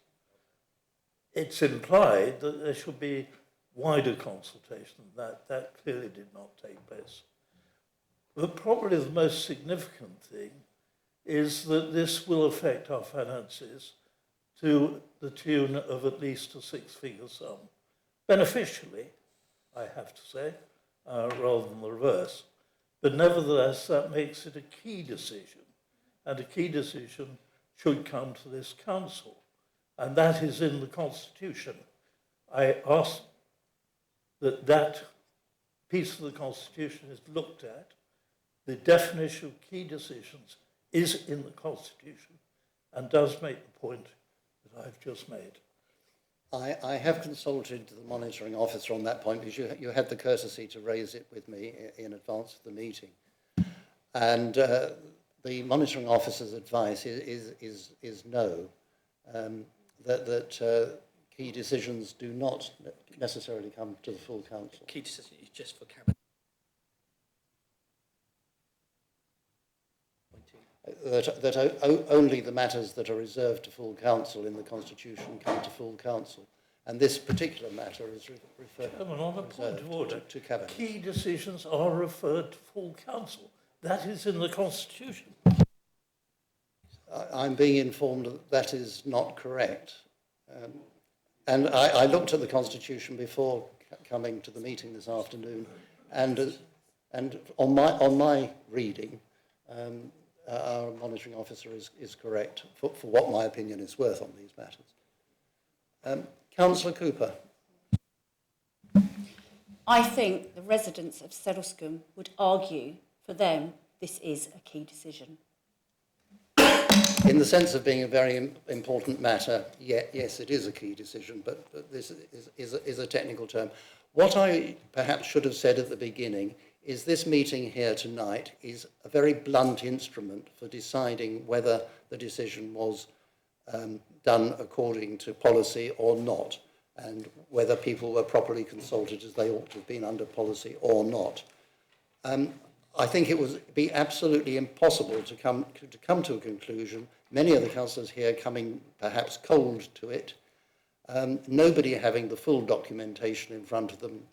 It's implied that there should be wider consultation. That clearly did not take place. But probably the most significant thing is that this will affect our finances to the tune of at least a six-figure sum. Beneficially, I have to say, rather than the reverse. But nevertheless, that makes it a key decision, and a key decision should come to this council, and that is in the Constitution. I ask that that piece of the Constitution is looked at. The definition of key decisions is in the Constitution and does make the point that I've just made. I have consulted the monitoring officer on that point because you had the courtesy to raise it with me in advance of the meeting. And the monitoring officer's advice is no, that key decisions do not necessarily come to the full council. Key decision is just for cabinet. That only the matters that are reserved to full council in the Constitution come to full council. And this particular matter is referred Chairman, on a point of order, to cabinet. Key decisions are referred to full council. That is in the Constitution. I'm being informed that that is not correct. And I looked at the Constitution before coming to the meeting this afternoon, and on my reading, our monitoring officer is correct for what my opinion is worth on these matters. Councillor Cooper. I think the residents of Sedlescombe would argue for them this is a key decision. In the sense of being a very important matter, yes, it is a key decision, but this is a technical term. What I perhaps should have said at the beginning is this meeting here tonight is a very blunt instrument for deciding whether the decision was done according to policy or not, and whether people were properly consulted as they ought to have been under policy or not. I think it would be absolutely impossible to come to a conclusion, many of the councillors here coming perhaps cold to it, nobody having the full documentation in front of them.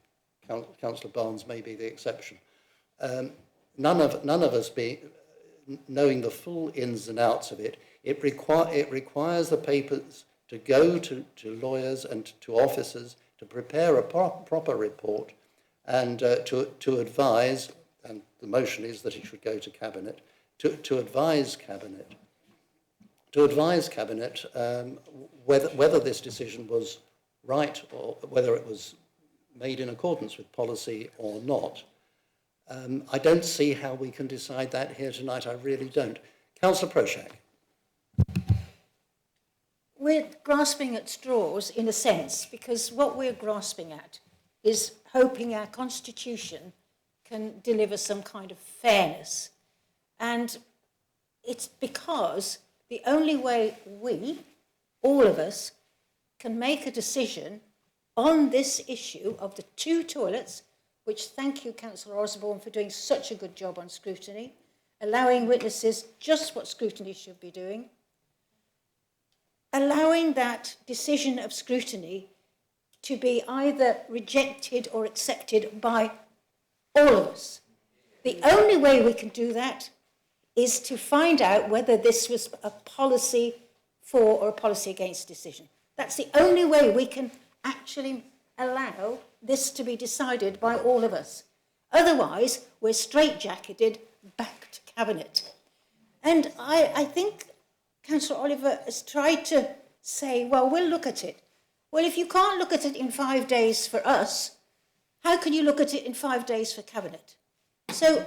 Councillor Barnes may be the exception. None of us knowing the full ins and outs of it. It requires the papers to go to lawyers and to officers to prepare a proper report and to advise, and the motion is that it should go to Cabinet, to advise Cabinet whether this decision was right or whether it was made in accordance with policy or not. I don't see how we can decide that here tonight. I really don't. Councillor Proshak. We're grasping at straws in a sense, because what we're grasping at is hoping our constitution can deliver some kind of fairness. And it's because the only way we, all of us, can make a decision on this issue of the two toilets, which thank you, Councillor Osborne, for doing such a good job on scrutiny, allowing witnesses just what scrutiny should be doing, allowing that decision of scrutiny to be either rejected or accepted by all of us. The only way we can do that is to find out whether this was a policy for or a policy against decision. That's the only way we can actually allow this to be decided by all of us. Otherwise, we're straitjacketed back to Cabinet. And I think Councillor Oliver has tried to say, well, we'll look at it. Well, if you can't look at it in 5 days for us, how can you look at it in 5 days for Cabinet? So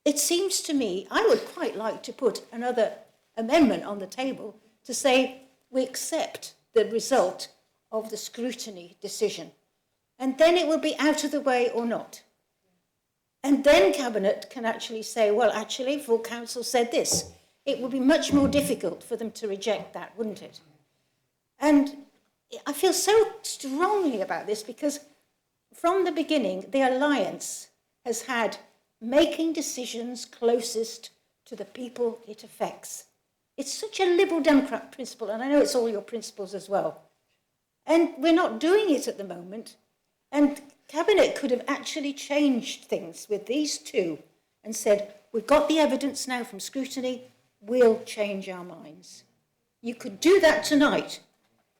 it seems to me, I would quite like to put another amendment on the table to say we accept the result of the scrutiny decision. And then it will be out of the way or not. And then Cabinet can actually say, well, actually, full council said this. It would be much more difficult for them to reject that, wouldn't it? And I feel so strongly about this because from the beginning, the Alliance has had making decisions closest to the people it affects. It's such a Liberal Democrat principle, and I know it's all your principles as well. And we're not doing it at the moment. And Cabinet could have actually changed things with these two and said, we've got the evidence now from scrutiny, we'll change our minds. You could do that tonight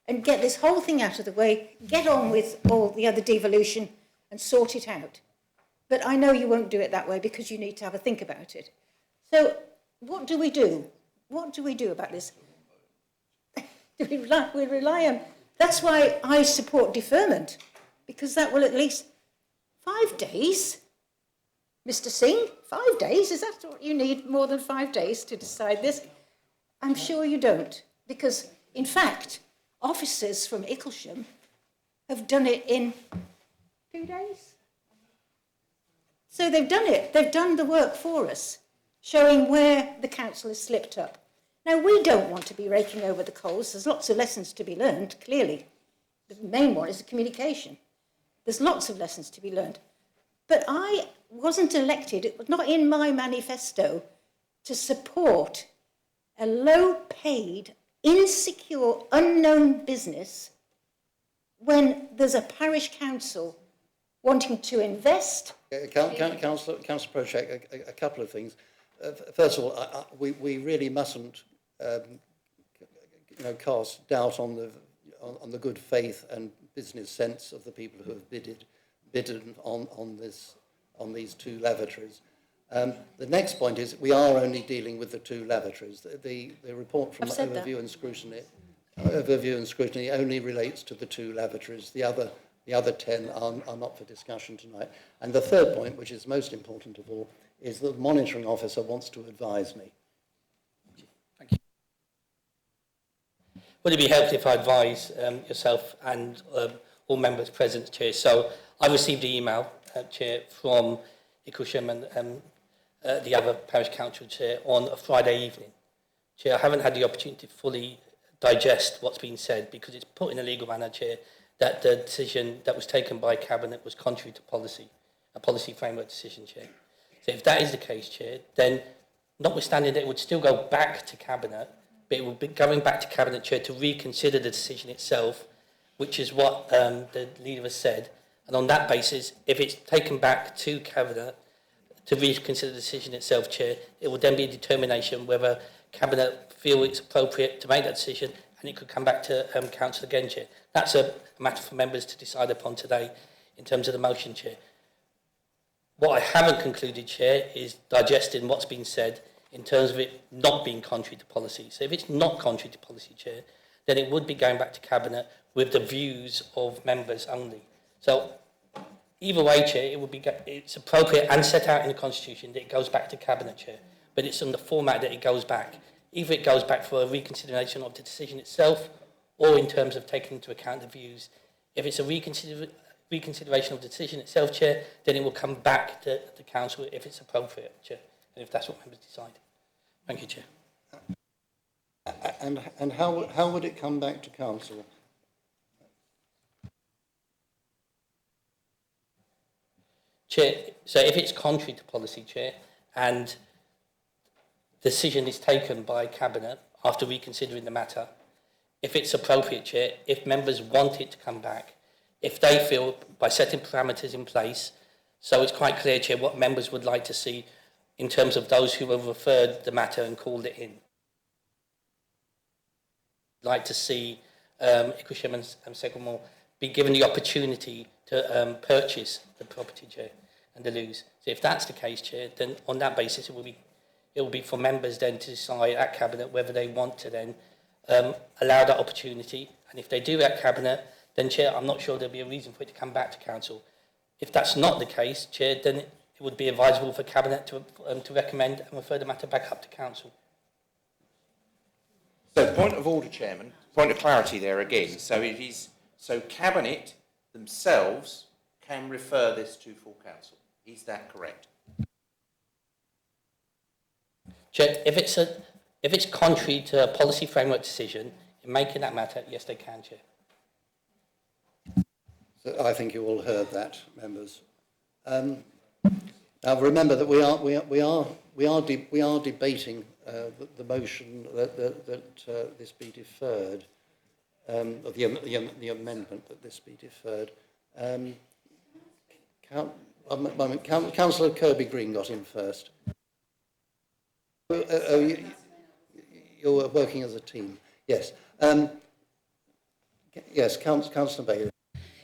and get this whole thing out of the way, get on with all the other devolution and sort it out. But I know you won't do it that way because you need to have a think about it. So what do we do? What do we do about this? We rely on... That's why I support deferment, because that will at least 5 days. Mr. Singh, 5 days? Is that what you need, more than 5 days to decide this? I'm sure you don't, because, in fact, officers from Icklesham have done it in 2 days. So they've done it. They've done the work for us, showing where the council has slipped up. Now, we don't want to be raking over the coals. There's lots of lessons to be learned, clearly. The main one is the communication. There's lots of lessons to be learned. But I wasn't elected, it was not in my manifesto, to support a low-paid, insecure, unknown business when there's a parish council wanting to invest. Councillor Prochek, a couple of things. First of all, we really mustn't cast doubt on the good faith and business sense of the people who have bidden on these 2 lavatories. The next point is we are only dealing with the 2 lavatories. The report from Overview and Scrutiny only relates to the 2 lavatories. The other 10 are not for discussion tonight. And the third point, which is most important of all, is that the monitoring officer wants to advise me. Thank you. Would it be helpful if I advise yourself and all members present, Chair? So I received an email, Chair, from Icklesham and the other parish council, Chair, on a Friday evening. Chair, I haven't had the opportunity to fully digest what's been said because it's put in a legal manner, Chair, that the decision that was taken by Cabinet was contrary to policy, a policy framework decision, Chair. So if that is the case, Chair, then notwithstanding that it would still go back to Cabinet, but it will be going back to Cabinet, Chair, to reconsider the decision itself, which is what the leader has said. And on that basis, if it's taken back to Cabinet to reconsider the decision itself, Chair, it will then be a determination whether Cabinet feel it's appropriate to make that decision, and it could come back to Council again, Chair. That's a matter for members to decide upon today in terms of the motion, Chair. What I haven't concluded, Chair, is digesting what's been said in terms of it not being contrary to policy. So if it's not contrary to policy, Chair, then it would be going back to Cabinet with the views of members only. So either way, Chair, it's appropriate and set out in the Constitution that it goes back to Cabinet, Chair, but it's in the format that it goes back. Either it goes back for a reconsideration of the decision itself or in terms of taking into account the views. If it's a reconsideration of the decision itself, Chair, then it will come back to the Council if it's appropriate, Chair, and if that's what members decide. Thank you, Chair. And how would it come back to Council? Chair, so if it's contrary to policy, Chair, and decision is taken by Cabinet after reconsidering the matter, if it's appropriate, Chair, if members want it to come back, if they feel by setting parameters in place, so it's quite clear, Chair, what members would like to see in terms of those who have referred the matter and called it in. Like to see Icklesham and Segelmore be given the opportunity to purchase the property, Chair, and the loos. So if that's the case, Chair, then on that basis it will be for members then to decide at Cabinet whether they want to then allow that opportunity. And if they do at Cabinet, then, Chair, I'm not sure there'll be a reason for it to come back to Council. If that's not the case, Chair, then it would be advisable for Cabinet to recommend and refer the matter back up to Council. So, point of order, Chairman. Point of clarity there again. So Cabinet themselves can refer this to full Council. Is that correct? Chair, if it's contrary to a policy framework decision in making that matter, yes, they can, Chair. So I think you all heard that, members. Now remember that we are debating the motion that this be deferred, the amendment that this be deferred. Councillor Kirby Green got in first. You're working as a team. Yes. Yes, Councillor Bailey.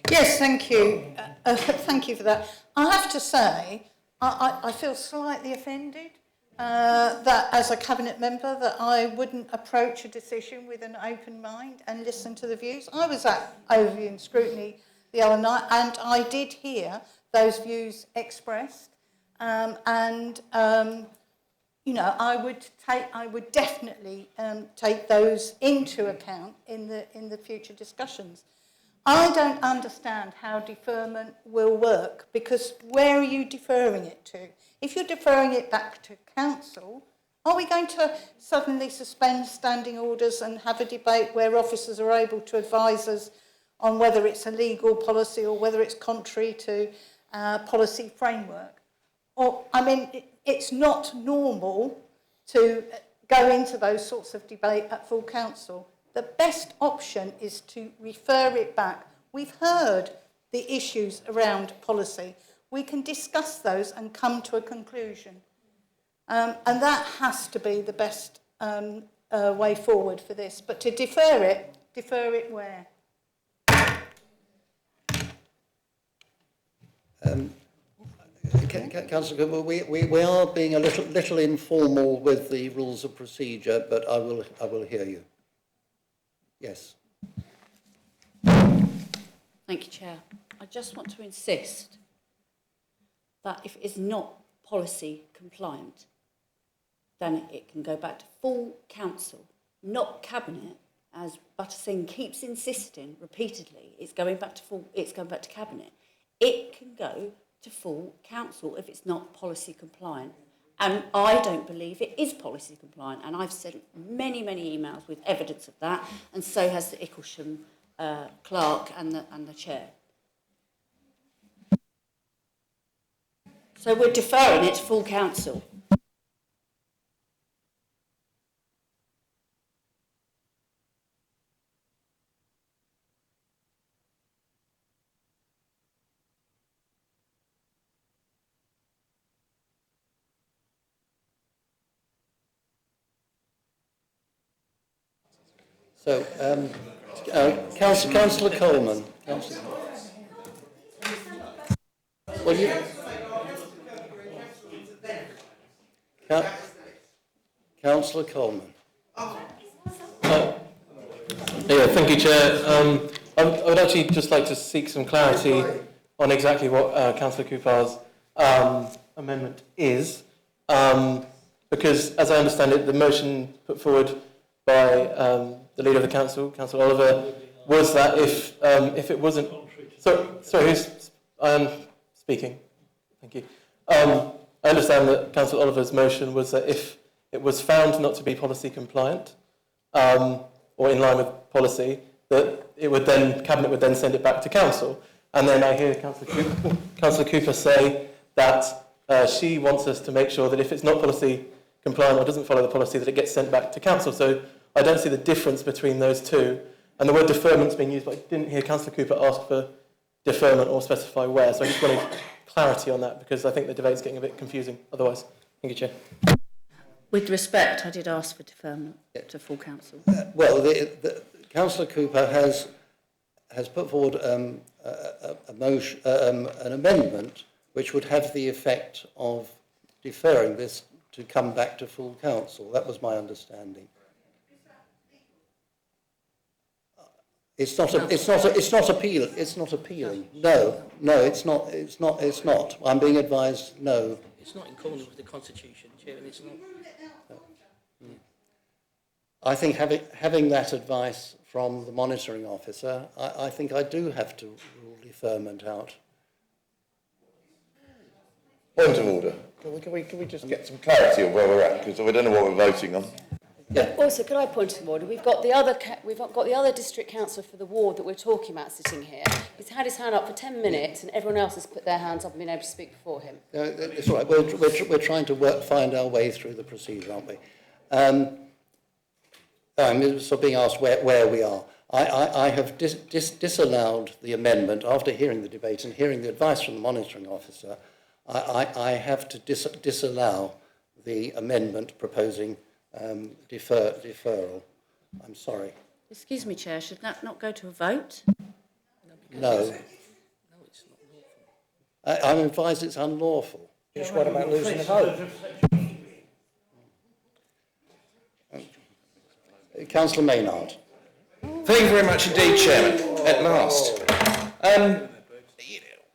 Yes, thank you. Thank you for that. I have to say, I feel slightly offended that as a cabinet member that I wouldn't approach a decision with an open mind and listen to the views. I was at overview and scrutiny the other night and I did hear those views expressed you know, I would definitely take those into account in the future discussions. I don't understand how deferment will work because where are you deferring it to? If you're deferring it back to council, are we going to suddenly suspend standing orders and have a debate where officers are able to advise us on whether it's a legal policy or whether it's contrary to policy framework? Or, I mean, it's not normal to go into those sorts of debate at full council. The best option is to refer it back. We've heard the issues around policy. We can discuss those and come to a conclusion. And that has to be the best way forward for this. But to defer it where? Councillor Cooper, we are being a little informal with the rules of procedure, but I will hear you. Yes. Thank you, Chair. I just want to insist that if it is not policy compliant, then it can go back to full council, not cabinet, as Butter Singh keeps insisting repeatedly. It's going back to cabinet. It can go to full council if it's not policy compliant. And I don't believe it is policy compliant. And I've sent many, many emails with evidence of that, and so has the Icklesham clerk and the chair. So we're deferring it to full council. So, Councillor Coleman. Well, you... Councillor Coleman. Yeah, thank you, Chair. I would actually just like to seek some clarity on exactly what Councillor Coupart's amendment is, because, as I understand it, the motion put forward by the leader of the council, Councillor Oliver, was that if it wasn't... Sorry, who's speaking? Thank you. I understand that Councillor Oliver's motion was that if it was found not to be policy compliant, or in line with policy, that it would then, Cabinet would then send it back to Council. And then I hear Councillor Cooper say that she wants us to make sure that if it's not policy compliant or doesn't follow the policy, that it gets sent back to Council. So I don't see the difference between those two. And the word deferment's being used, but I didn't hear Councillor Cooper ask for deferment or specify where. So I just wanted clarity on that, because I think the debate's getting a bit confusing otherwise. Thank you, Chair. With respect, I did ask for deferment to full council. Well, Councillor Cooper has put forward a motion, an amendment which would have the effect of deferring this to come back to full council. That was my understanding. It's not appealing. No, it's not. I'm being advised no. It's not in accordance with the Constitution, Chair, and it's not. I think having that advice from the monitoring officer, I think I do have to rule deferment out. Point of order. Can we just get some clarity on where we're at, because we don't know what we're voting on. Yeah. Also, could I point of order? We've got the other district councillor for the ward that we're talking about sitting here. He's had his hand up for 10 minutes, and everyone else has put their hands up and been able to speak before him. It's all right. We're trying to find our way through the procedure, aren't we? I'm so being asked where we are. I have disallowed the amendment after hearing the debate and hearing the advice from the monitoring officer. I have to disallow the amendment proposing deferral. I'm sorry. Excuse me, Chair, should that not go to a vote? No. I'm advised it's unlawful. Just what about losing the vote? Councillor Maynard. Thank you very much indeed, Chairman. At last.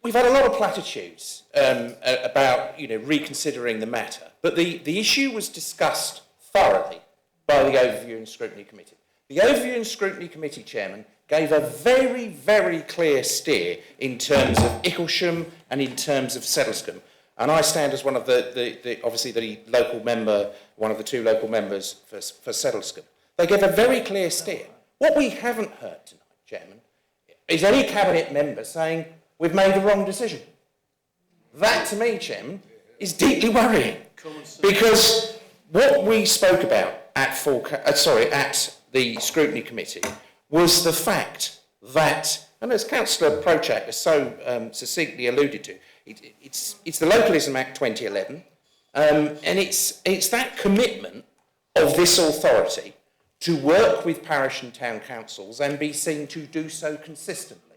We've had a lot of platitudes about reconsidering the matter, but the issue was discussed thoroughly by the Overview and Scrutiny Committee. The Overview and Scrutiny Committee Chairman gave a very, very clear steer in terms of Icklesham and in terms of Settlescombe. And I stand as one of obviously the local member, one of the two local members for Settlescombe. They gave a very clear steer. What we haven't heard tonight, Chairman, is any Cabinet member saying we've made the wrong decision. That, to me, Chairman, is deeply worrying. Because what we spoke about at the Scrutiny Committee was the fact that, and as Councillor Prochak has so succinctly alluded to, it's the Localism Act 2011, and it's that commitment of this authority to work with parish and town councils and be seen to do so consistently.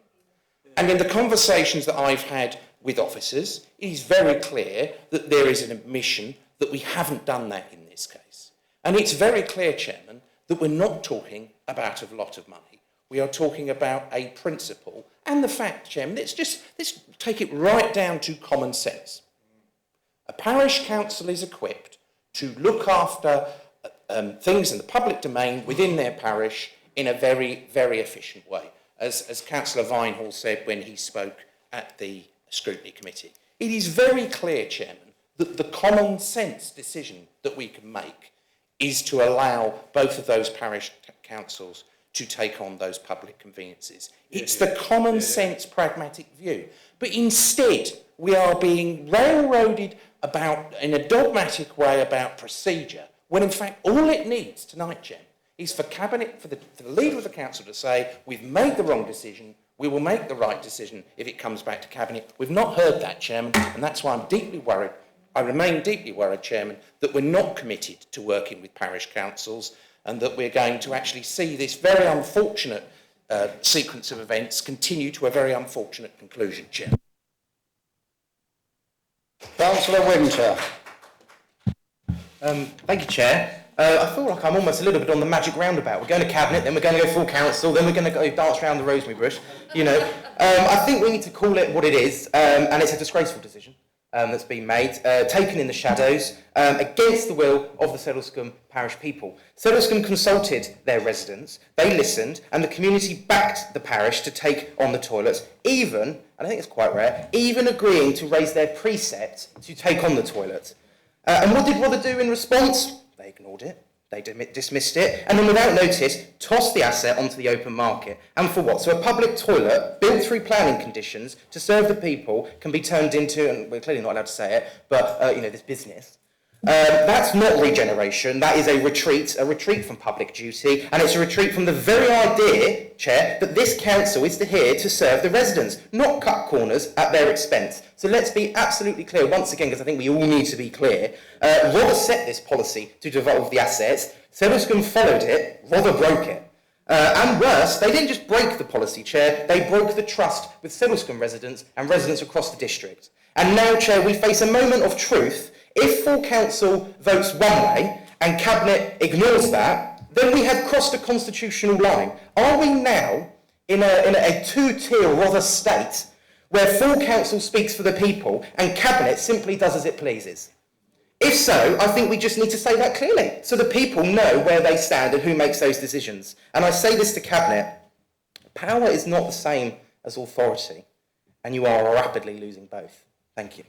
And in the conversations that I've had with officers, it is very clear that there is an admission that we haven't done that in this case. And it's very clear, Chairman, that we're not talking about a lot of money. We are talking about a principle and the fact, Chairman, let's take it right down to common sense. A parish council is equipped to look after things in the public domain within their parish in a very, very efficient way, as Councillor Vinehall said when he spoke at the Scrutiny Committee. It is very clear, Chairman, that the common sense decision that we can make is to allow both of those parish councils to take on those public conveyances. It's the common sense pragmatic view. But instead, we are being railroaded about in a dogmatic way about procedure, when in fact all it needs tonight, Chairman, is for Cabinet, for the leader of the council to say, we've made the wrong decision, we will make the right decision if it comes back to Cabinet. We've not heard that, Chairman, and that's why I'm deeply worried. I remain deeply worried, Chairman, that we're not committed to working with parish councils and that we're going to actually see this very unfortunate sequence of events continue to a very unfortunate conclusion, Chairman. Councillor Winter. Thank you, Chair. I feel like I'm almost a little bit on the magic roundabout. We're going to Cabinet, then we're going to go full council, then we're going to go dance around the rosemary bush. I think we need to call it what it is, and it's a disgraceful decision that's been made, taken in the shadows, against the will of the Settlescombe parish people. Settlescombe consulted their residents, they listened, and the community backed the parish to take on the toilets, even, and I think it's quite rare, even agreeing to raise their precept to take on the toilets. And what did Rother do in response? They ignored it, they dismissed it, and then without notice, tossed the asset onto the open market. And for what? So a public toilet, built through planning conditions to serve the people, can be turned into, and we're clearly not allowed to say it, but, this business. That's not regeneration, that is a retreat from public duty, and it's a retreat from the very idea, Chair, that this council is here to serve the residents, not cut corners at their expense. So let's be absolutely clear, once again, because I think we all need to be clear. Rother set this policy to devolve the assets, Settlescombe followed it, Rother broke it. And worse, they didn't just break the policy, Chair, they broke the trust with Settlescombe residents and residents across the district. And now, Chair, we face a moment of truth. If full council votes one way and Cabinet ignores that, then we have crossed a constitutional line. Are we now in a two-tier Rother state where full council speaks for the people and Cabinet simply does as it pleases? If so, I think we just need to say that clearly so the people know where they stand and who makes those decisions. And I say this to Cabinet, power is not the same as authority, and you are rapidly losing both. Thank you.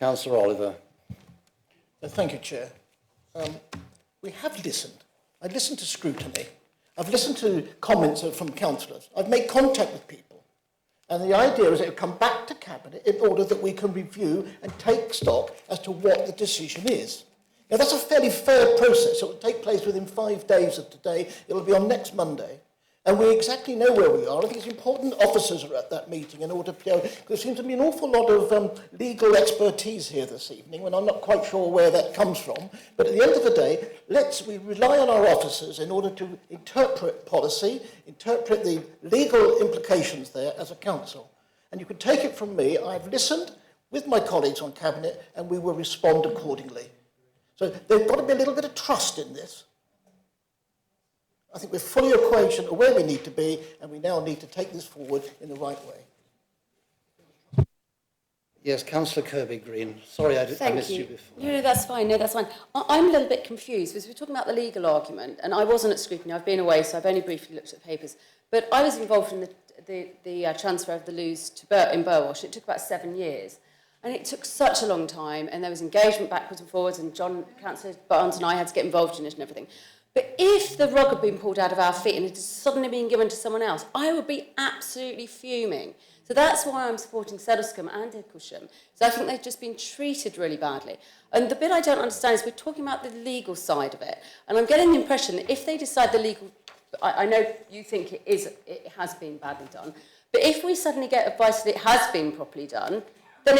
Councillor Oliver. Thank you, Chair. We have listened. I've listened to scrutiny. I've listened to comments from councillors. I've made contact with people. And the idea is it will come back to Cabinet in order that we can review and take stock as to what the decision is. Now, that's a fairly fair process. It will take place within 5 days of today. It will be on next Monday. And we exactly know where we are. I think it's important officers are at that meeting in order to go, because there seems to be an awful lot of legal expertise here this evening, and I'm not quite sure where that comes from. But at the end of the day, we rely on our officers in order to interpret policy, interpret the legal implications there as a council. And you can take it from me, I've listened with my colleagues on Cabinet, and we will respond accordingly. So there's got to be a little bit of trust in this. I think we're fully acquainted of where we need to be, and we now need to take this forward in the right way. Yes, Councillor Kirby-Green. Sorry, I missed you before. No, that's fine. No, that's fine. I'm a little bit confused because we're talking about the legal argument, and I wasn't at scrutiny. I've been away, so I've only briefly looked at the papers. But I was involved in the transfer of the Lewes in Burwash. It took about 7 years. And it took such a long time, and there was engagement backwards and forwards, and Councillor Barnes and I had to get involved in it and everything. But if the rug had been pulled out of our feet and it had suddenly been given to someone else, I would be absolutely fuming. So that's why I'm supporting Sedlescombe and Icklesham. So I think they've just been treated really badly. And the bit I don't understand is we're talking about the legal side of it. And I'm getting the impression that if they decide the legal... I know you think it has been badly done. But if we suddenly get advice that it has been properly done, then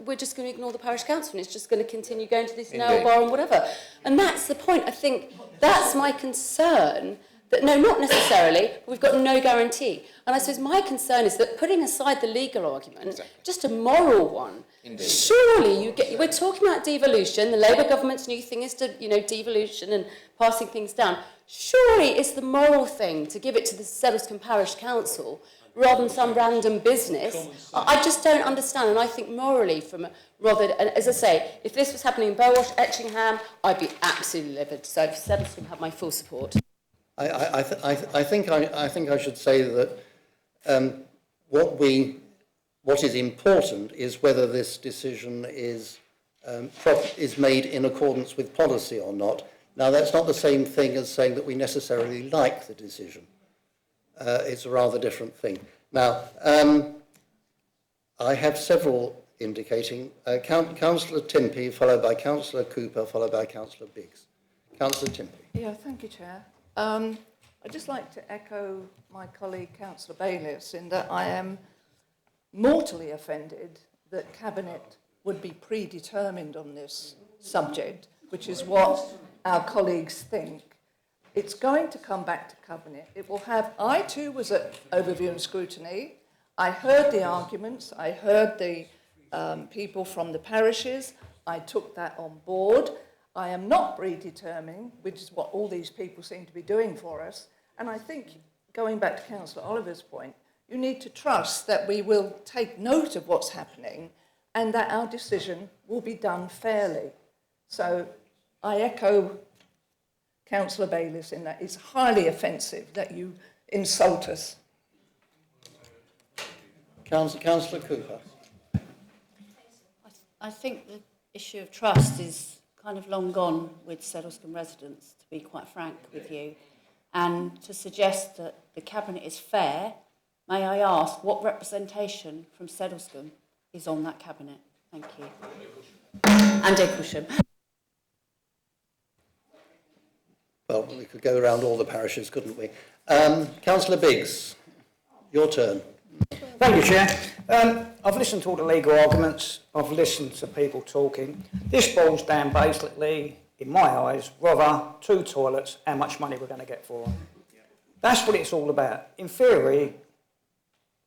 we're just going to ignore the parish council and it's just going to continue going to this nail bar and whatever. And that's the point. I think that's my concern. That no, not necessarily, but we've got no guarantee. And I suppose my concern is that putting aside the legal argument, just a moral one, surely we're talking about devolution. The Labour government's new thing is to, devolution and passing things down. Surely it's the moral thing to give it to the Sedlescombe Parish Council rather than some random business. I just don't understand, and I think morally, and as I say, if this was happening in Burwash, Etchingham, I'd be absolutely livid. So Sedlescombe have my full support. I think I should say that what is important is whether this decision is made in accordance with policy or not. Now, that's not the same thing as saying that we necessarily like the decision. It's a rather different thing. Now, I have several indicating. Councillor Timpey, followed by Councillor Cooper, followed by Councillor Biggs. Councillor Timpey. Yeah, thank you, Chair. I'd just like to echo my colleague, Councillor Bayliss, in that I am mortally offended that Cabinet would be predetermined on this subject, which is what our colleagues think. It's going to come back to Cabinet. It will have... I too was at overview and scrutiny. I heard the arguments. I heard the people from the parishes. I took that on board. I am not predetermining, which is what all these people seem to be doing for us. And I think, going back to Councillor Oliver's point, you need to trust that we will take note of what's happening and that our decision will be done fairly. So I echo Councillor Bayliss in that it's highly offensive that you insult us. Councillor Cooper. I think the issue of trust is kind of long gone with Sedlescombe residents, to be quite frank with you. And to suggest that the Cabinet is fair, may I ask what representation from Sedlescombe is on that Cabinet? Thank you. And Icklesham. Well, we could go around all the parishes, couldn't we? Councillor Biggs, your turn. Thank you, Chair. I've listened to all the legal arguments. I've listened to people talking. This boils down basically, in my eyes, rather 2 toilets, how much money we're going to get for them. That's what it's all about. In theory,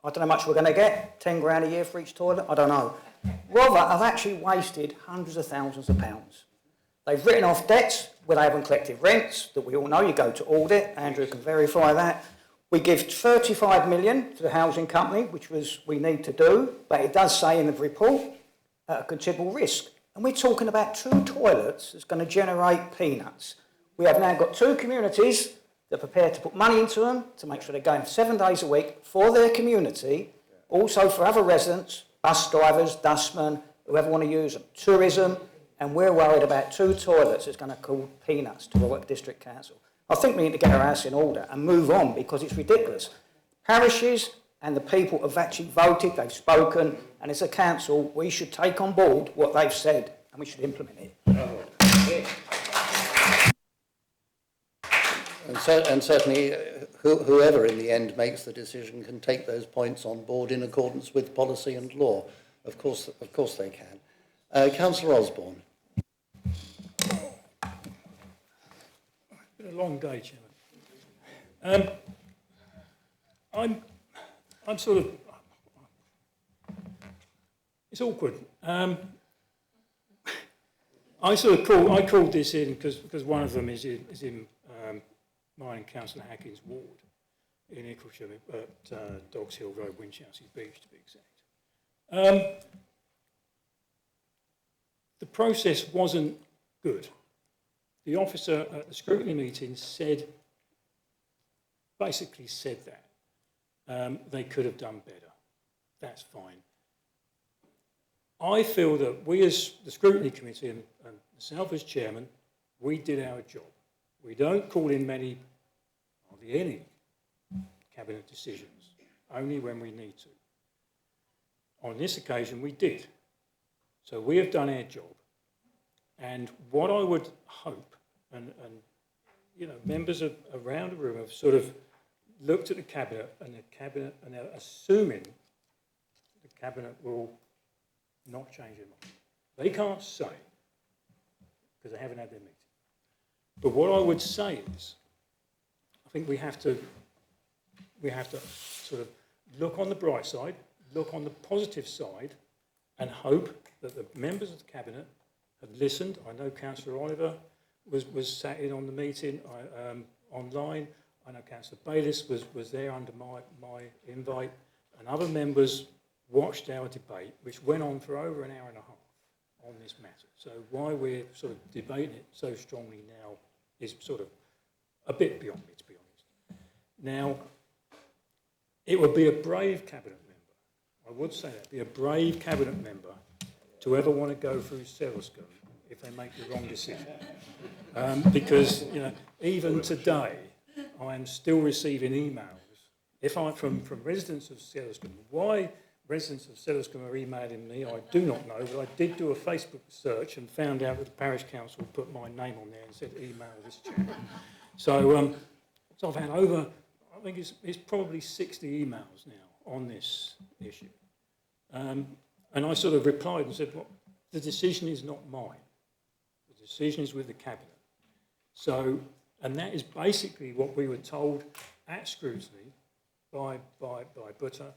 I don't know how much we're going to get, 10 grand a year for each toilet, I don't know. Rather, I've actually wasted hundreds of thousands of pounds. They've written off debts where they haven't collected rents, that we all know. You go to audit, Andrew can verify that. We give 35 million to the housing company, which we need to do, but it does say in the report at a considerable risk. And we're talking about 2 toilets that's going to generate peanuts. We have now got 2 communities that are prepared to put money into them to make sure they're going 7 days a week for their community, also for other residents, bus drivers, dustmen, whoever want to use them, tourism, and we're worried about 2 toilets that's going to cause peanuts to Warwick District Council. I think we need to get our house in order and move on because it's ridiculous. Parishes and the people have actually voted, they've spoken, and as a council, we should take on board what they've said and we should implement it. And certainly, whoever in the end makes the decision can take those points on board in accordance with policy and law. Of course they can. Councillor Osborne. It's been a long day, Chairman. I'm sort of, it's awkward. I called this in because one of them is in mine and Councillor Hackins' ward in Icklesham at Dogs Hill Road, Winchelsea Beach to be exact. The process wasn't good. The officer at the scrutiny meeting basically said that. They could have done better. That's fine. I feel that we as the scrutiny committee and myself as chairman, we did our job. We don't call in hardly any cabinet decisions, only when we need to. On this occasion, we did. So we have done our job. And what I would hope, and you know, members around the room have sort of looked at the cabinet and they're assuming the cabinet will not change their mind. They can't say, because they haven't had their meeting. But what I would say is, I think we have to sort of look on the bright side, look on the positive side, and hope that the members of the cabinet have listened. I know Councillor Oliver was sat in on the meeting online. I know Councillor Bayliss was there under my invite, and other members watched our debate, which went on for over an hour and a half on this matter. So why we're sort of debating it so strongly now is sort of a bit beyond me, to be honest. Now, it would be a brave cabinet member, I would say that, be a brave cabinet member to ever want to go through Selescombe if they make the wrong decision. Because, you know, even today, I am still receiving emails from residents of Selescombe. Why residents of Selescombe are emailing me, I do not know, but I did do a Facebook search and found out that the parish council put my name on there and said email this chairman. So I've had over, I think it's probably 60 emails now on this issue. And I sort of replied and said, well, the decision is not mine. The decision is with the cabinet. So, and that is basically what we were told at scrutiny by Butter.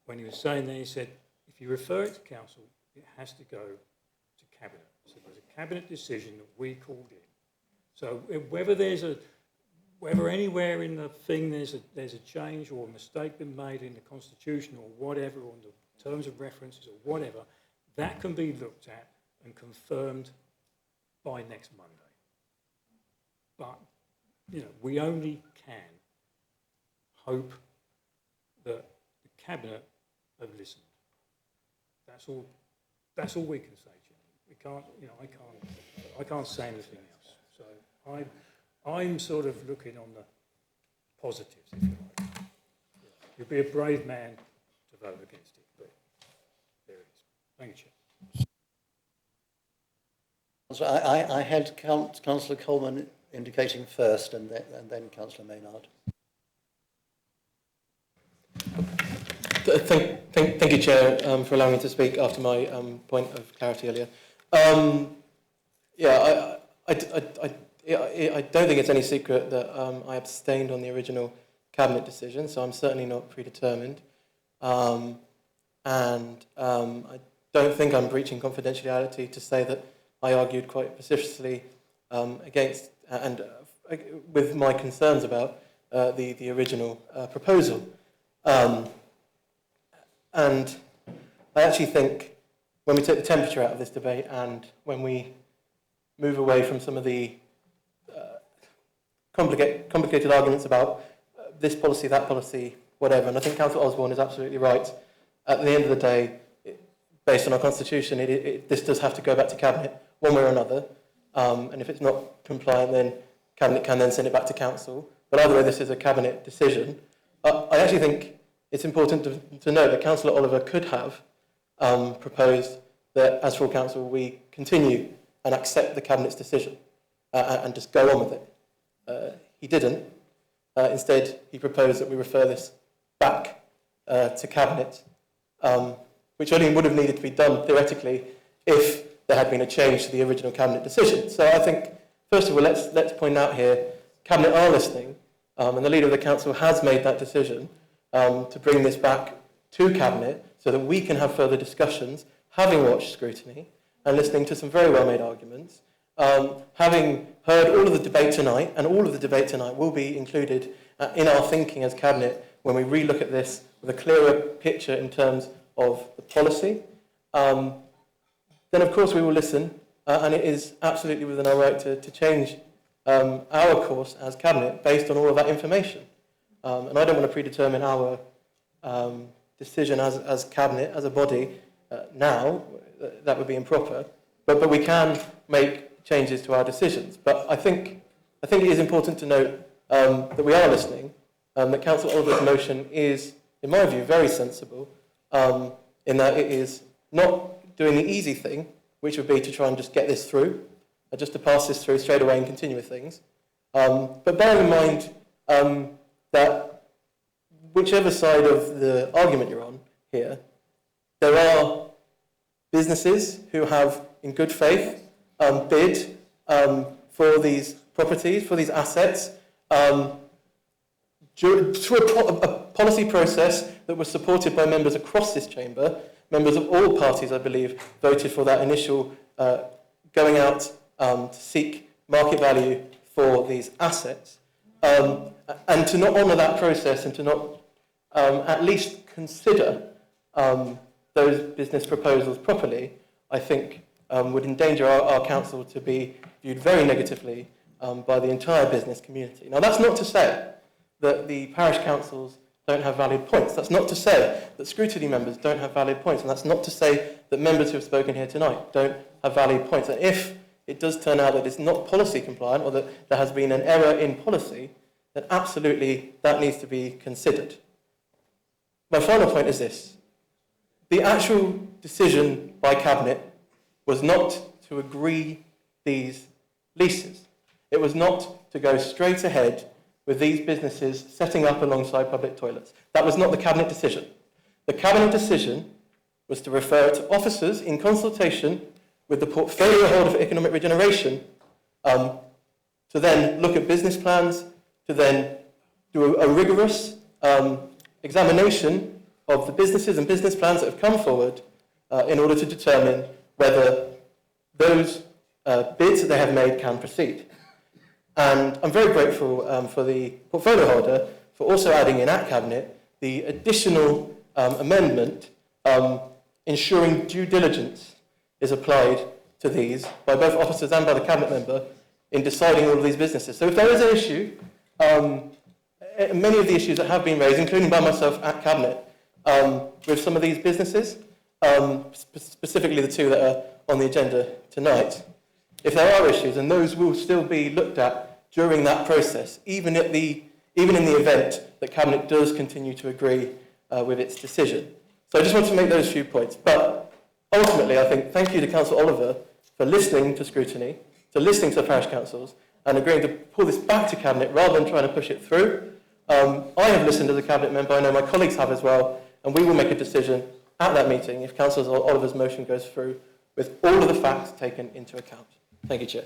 When he was saying that, he said, if you refer it to council, it has to go to cabinet. So there's a cabinet decision that we called in. So whether anywhere in the thing there's a change or a mistake been made in the constitution or whatever, or in the terms of references or whatever, that can be looked at and confirmed by next Monday. But, you know, we only can hope that the cabinet have listened. That's all we can say, Chairman. We can't, you know, I can't say anything else. So I'm sort of looking on the positives, if you like. You'd be a brave man to vote against it, but there it is. Thank you, Chair. So I had Councillor Coleman indicating first, and then Councillor Maynard. Thank you, Chair, for allowing me to speak after my point of clarity earlier. Yeah, I don't think it's any secret that I abstained on the original cabinet decision, so I'm certainly not predetermined. And I don't think I'm breaching confidentiality to say that I argued quite vociferously against and with my concerns about the original proposal. And I actually think when we take the temperature out of this debate and when we move away from some of the complicated arguments about this policy, that policy, whatever, and I think Councillor Osborne is absolutely right. At the end of the day, based on our constitution, this does have to go back to Cabinet one way or another, and if it's not compliant, then Cabinet can then send it back to Council. But either way, this is a Cabinet decision. I actually think it's important to note that Councillor Oliver could have proposed that, as full council, we continue and accept the Cabinet's decision and just go on with it. He didn't. Instead, he proposed that we refer this back to Cabinet, which only would have needed to be done theoretically if there had been a change to the original Cabinet decision. So I think, first of all, let's point out here, Cabinet are listening, and the Leader of the Council has made that decision to bring this back to Cabinet so that we can have further discussions, having watched scrutiny and listening to some very well-made arguments, having heard all of the debate tonight, and all of the debate tonight will be included in our thinking as Cabinet when we re-look at this with a clearer picture in terms of the policy. Then, of course, we will listen, and it is absolutely within our right to change our course as Cabinet based on all of that information. And I don't want to predetermine our decision as Cabinet, as a body, now. That would be improper. But we can make changes to our decisions. But I think it is important to note that we are listening, that Councillor Oliver's motion is, in my view, very sensible, in that it is not doing the easy thing, which would be to try and just get this through, just to pass this through straight away and continue with things. But bearing in mind that whichever side of the argument you're on here, there are businesses who have, in good faith, bid for these properties, for these assets, through a policy process that was supported by members across this chamber. Members of all parties, I believe, voted for that initial going out to seek market value for these assets. And to not honour that process and to not at least consider those business proposals properly, I think would endanger our council to be viewed very negatively by the entire business community. Now, that's not to say that the parish councils don't have valid points. That's not to say that scrutiny members don't have valid points, and that's not to say that members who have spoken here tonight don't have valid points. And if it does turn out that it's not policy compliant or that there has been an error in policy, then absolutely that needs to be considered. My final point is this. The actual decision by Cabinet was not to agree these leases. It was not to go straight ahead with these businesses setting up alongside public toilets. That was not the Cabinet decision. The Cabinet decision was to refer it to officers in consultation with the portfolio holder for economic regeneration to then look at business plans, to then do a rigorous examination of the businesses and business plans that have come forward in order to determine whether those bids that they have made can proceed. And I'm very grateful for the portfolio holder for also adding in at Cabinet the additional amendment ensuring due diligence is applied to these by both officers and by the Cabinet member in deciding all of these businesses. So if there is an issue, many of the issues that have been raised, including by myself at Cabinet, with some of these businesses, specifically the two that are on the agenda tonight, if there are issues, and those will still be looked at during that process, even in the event that Cabinet does continue to agree with its decision. So I just want to make those few points. But ultimately, I think thank you to Councillor Oliver for listening to scrutiny, to listening to the parish councils, and agreeing to pull this back to Cabinet rather than trying to push it through. I have listened as a Cabinet member, I know my colleagues have as well, and we will make a decision at that meeting if Councillor Oliver's motion goes through with all of the facts taken into account. Thank you, Chair.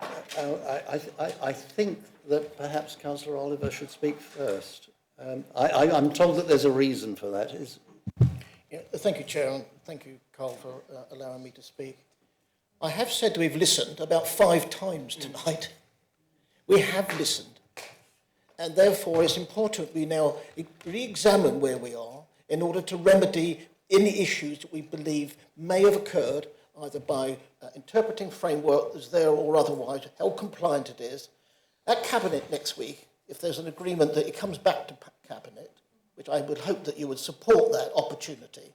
I think that perhaps Councillor Oliver should speak first. I'm told that there's a reason for that. Yeah, thank you, Chair, and thank you, Carl, for allowing me to speak. I have said we've listened about 5 times tonight. We have listened. And therefore, it's important we now re-examine where we are in order to remedy any issues that we believe may have occurred, either by interpreting framework that's there or otherwise, how compliant it is. At Cabinet next week, if there's an agreement that it comes back to Cabinet, which I would hope that you would support that opportunity,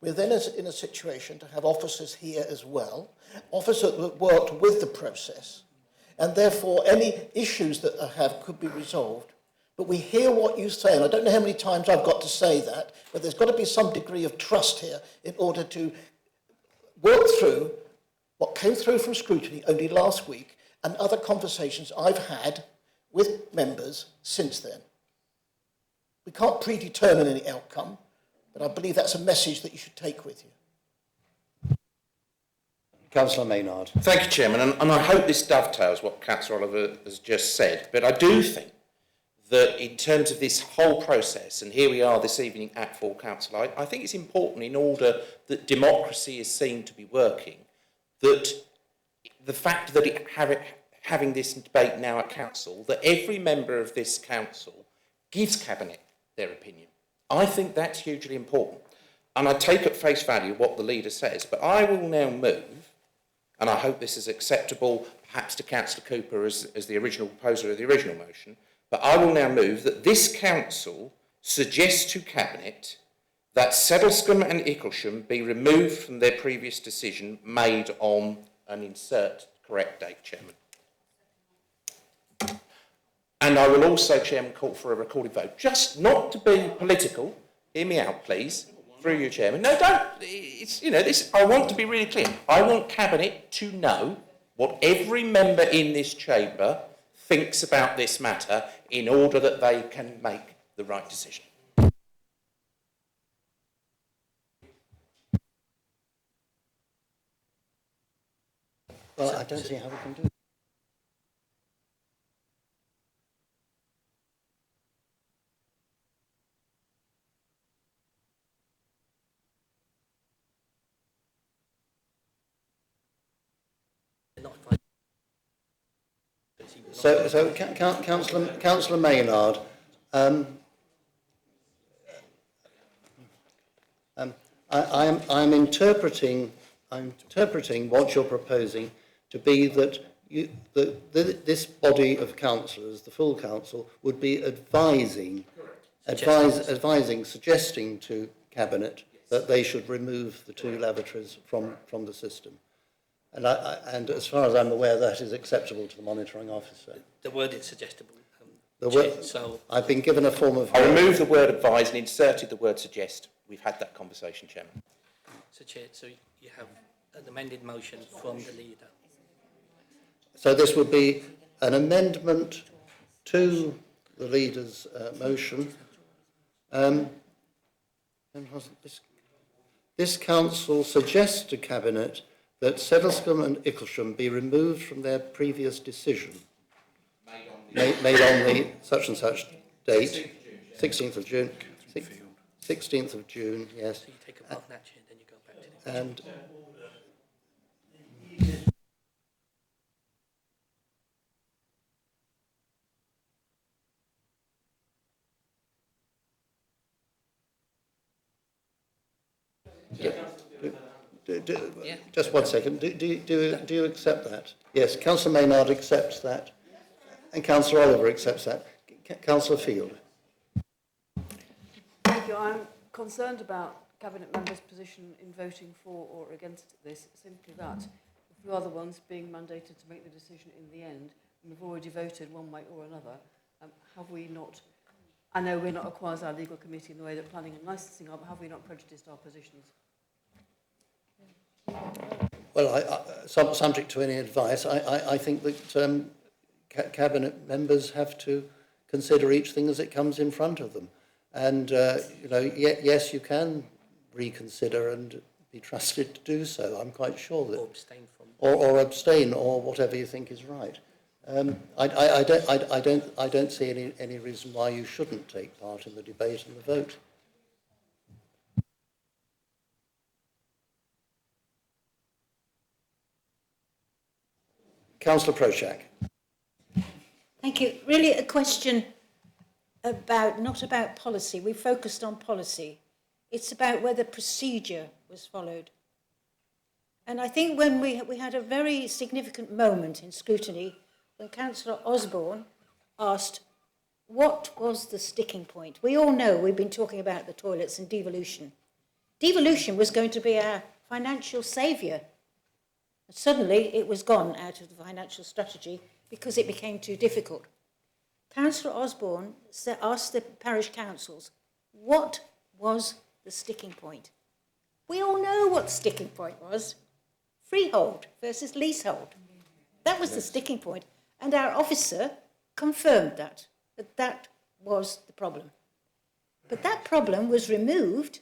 we're then in a situation to have officers here as well, officers that worked with the process, and therefore any issues that I have could be resolved. But we hear what you say, and I don't know how many times I've got to say that, but there's got to be some degree of trust here in order to work through what came through from scrutiny only last week and other conversations I've had with members since then. We can't predetermine any outcome, but I believe that's a message that you should take with you. Councillor Maynard. Thank you, Chairman, and I hope this dovetails what Councillor Oliver has just said, but I do think that in terms of this whole process, and here we are this evening at full council, I think it's important, in order that democracy is seen to be working, that the fact that having this debate now at council, that every member of this council gives Cabinet their opinion. I think that's hugely important. And I take at face value what the leader says, but I will now move, and I hope this is acceptable perhaps to Councillor Cooper as the original proposer of the original motion, but I will now move that this council suggests to Cabinet that Sedlescombe and Icklesham be removed from their previous decision made on an insert correct date, Chairman. And I will also, Chairman, call for a recorded vote. Just not to be political, hear me out, please, through you, Chairman. No, don't. It's, you know, this. I want to be really clear. I want Cabinet to know what every member in this chamber thinks about this matter in order that they can make the right decision. Well, I don't see how we can do it. So Councillor Maynard, I'm interpreting what you're proposing to be that this body of councillors, the full council, would be advising, suggesting to Cabinet that they should remove the two lavatories from the system. And as far as I'm aware, that is acceptable to the monitoring officer. The word is suggestible. So I've been given a form of... I removed the word advise and inserted the word suggest. We've had that conversation, Chairman. So, Chair, so you have an amended motion from the leader. So this would be an amendment to the leader's motion. This council suggests to Cabinet that Sedlescombe and Icklesham be removed from their previous decision made on the such and such date, 16th of June. 16th of June, yes. So you take a vote on that, Chair, then you go back to the... And just one second. Do you accept that? Yes, Councillor Maynard accepts that, and Councillor Oliver accepts that. Councillor Field. Thank you. I'm concerned about Cabinet members' position in voting for or against this. Simply that, if we are the ones being mandated to make the decision in the end, and we've already voted one way or another, have we not? I know we're not a quasi-legal committee in the way that planning and licensing are, but have we not prejudiced our positions? Well, subject to any advice, I think that Cabinet members have to consider each thing as it comes in front of them. And, you know, yes, you can reconsider and be trusted to do so. I'm quite sure that... Or abstain from... Or abstain, or whatever you think is right. I don't see any reason why you shouldn't take part in the debate and the vote. Councillor Prochak. Thank you. Really a question about, not about policy. We focused on policy. It's about whether procedure was followed. And I think when we had a very significant moment in scrutiny when Councillor Osborne asked, what was the sticking point? We all know we've been talking about the toilets and devolution. Devolution was going to be our financial saviour. Suddenly, it was gone out of the financial strategy because it became too difficult. Councillor Osborne asked the parish councils, what was the sticking point? We all know what the sticking point was. freehold versus leasehold. That was the sticking point. And our officer confirmed that was the problem. But that problem was removed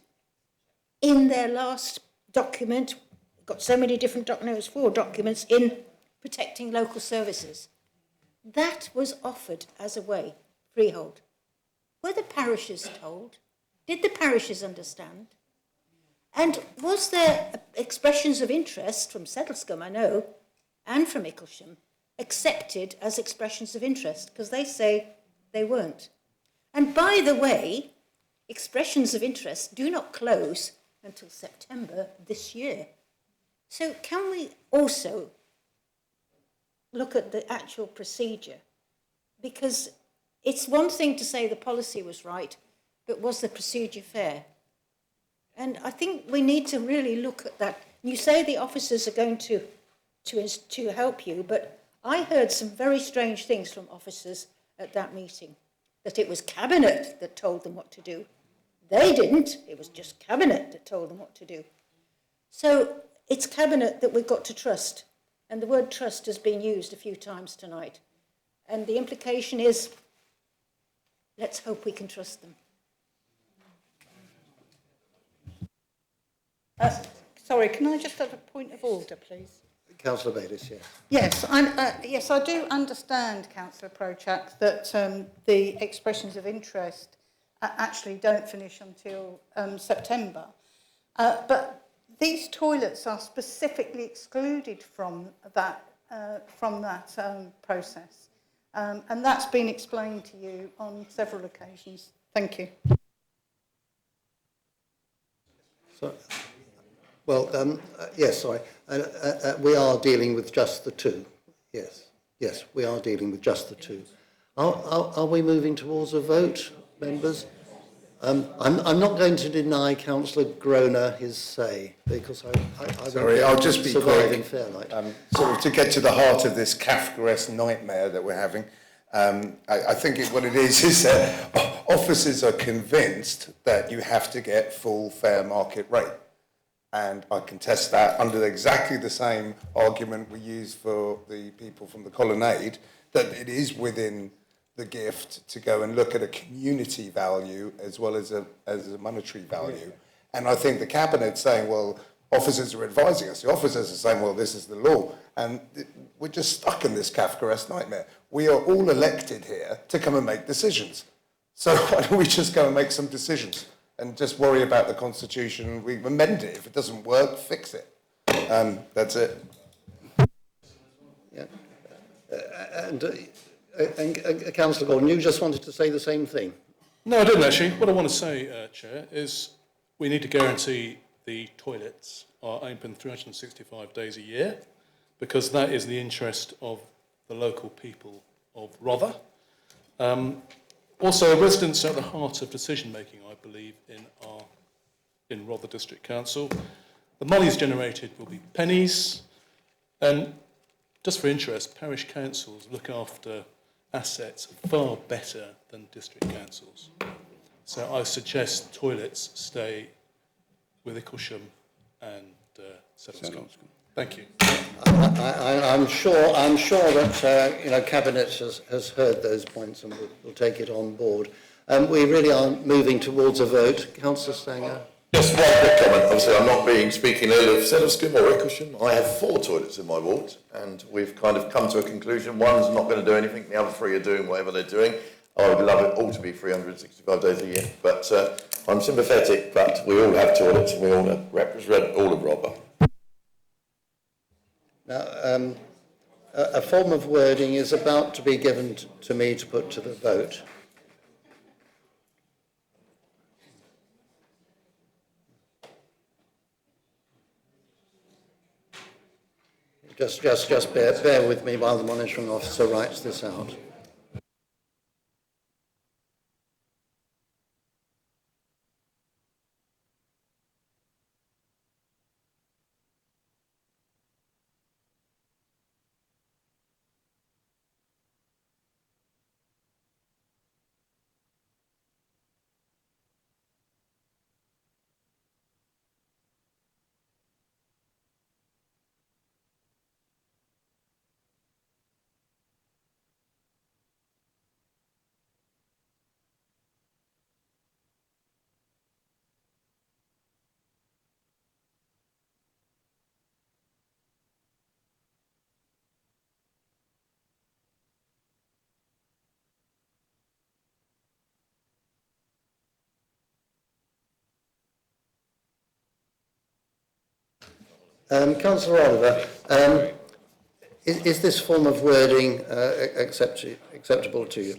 in their last document. Got so many different documents, 4 documents in protecting local services. That was offered as a way, freehold. Were the parishes told? Did the parishes understand? And was there expressions of interest from Settlescombe, I know, and from Icklesham, accepted as expressions of interest? Because they say they weren't. And by the way, expressions of interest do not close until September this year. So can we also look at the actual procedure? Because it's one thing to say the policy was right, but was the procedure fair? And I think we need to really look at that. You say the officers are going to help you, but I heard some very strange things from officers at that meeting, that it was Cabinet that told them what to do. They didn't. It was just Cabinet that told them what to do. So it's Cabinet that we've got to trust. And the word trust has been used a few times tonight. And the implication is, let's hope we can trust them. Sorry, can I just have a point of order, please? Councillor Bayliss, yes. Yes, I do understand, Councillor Prochak, that the expressions of interest actually don't finish until September. But these toilets are specifically excluded from that process. And that's been explained to you on several occasions. Thank you. So, well, yes, sorry. We are dealing with just the 2. Yes, we are dealing with just the 2. Are we moving towards a vote, members? I'm not going to deny Councillor Groner his say, because I Sorry, I'll just be survive quick. in Fairlight. Sort of to get to the heart of this Kafkaesque nightmare that we're having. I think what it is that officers are convinced that you have to get full fair market rate. And I contest that under exactly the same argument we use for the people from the colonnade, that it is within the gift to go and look at a community value as well as a monetary value. And I think the Cabinet's saying, well, officers are advising us. The officers are saying, well, this is the law. And we're just stuck in this Kafkaesque nightmare. We are all elected here to come and make decisions. So why don't we just go and make some decisions and just worry about the Constitution? We amend it. If it doesn't work, fix it. That's it. Yeah. And Councillor Gordon, you just wanted to say the same thing. No, I didn't actually. What I want to say, Chair, is we need to guarantee the toilets are open 365 days a year, because that is the interest of the local people of Rother. Also, residents are at the heart of decision-making, I believe, in Rother District Council. The monies generated will be pennies, and just for interest, parish councils look after assets far better than district councils. So I suggest toilets stay with Icklesham and Settlescombe. Thank you. I'm sure that Cabinet has heard those points and will take it on board. We really are moving towards a vote. Councillor Stanger. Just one quick comment. Obviously, I'm not speaking ill of Settlescombe or Icklesham. I have 4 toilets in my ward, and we've kind of come to a conclusion. One's not going to do anything. The other 3 are doing whatever they're doing. I would love it all to be 365 days a year, but I'm sympathetic. But we all have toilets, and we all represent all of Rother. Now, a form of wording is about to be given to me to put to the vote. Just bear with me while the monitoring officer writes this out. Councillor Oliver, is this form of wording acceptable to you?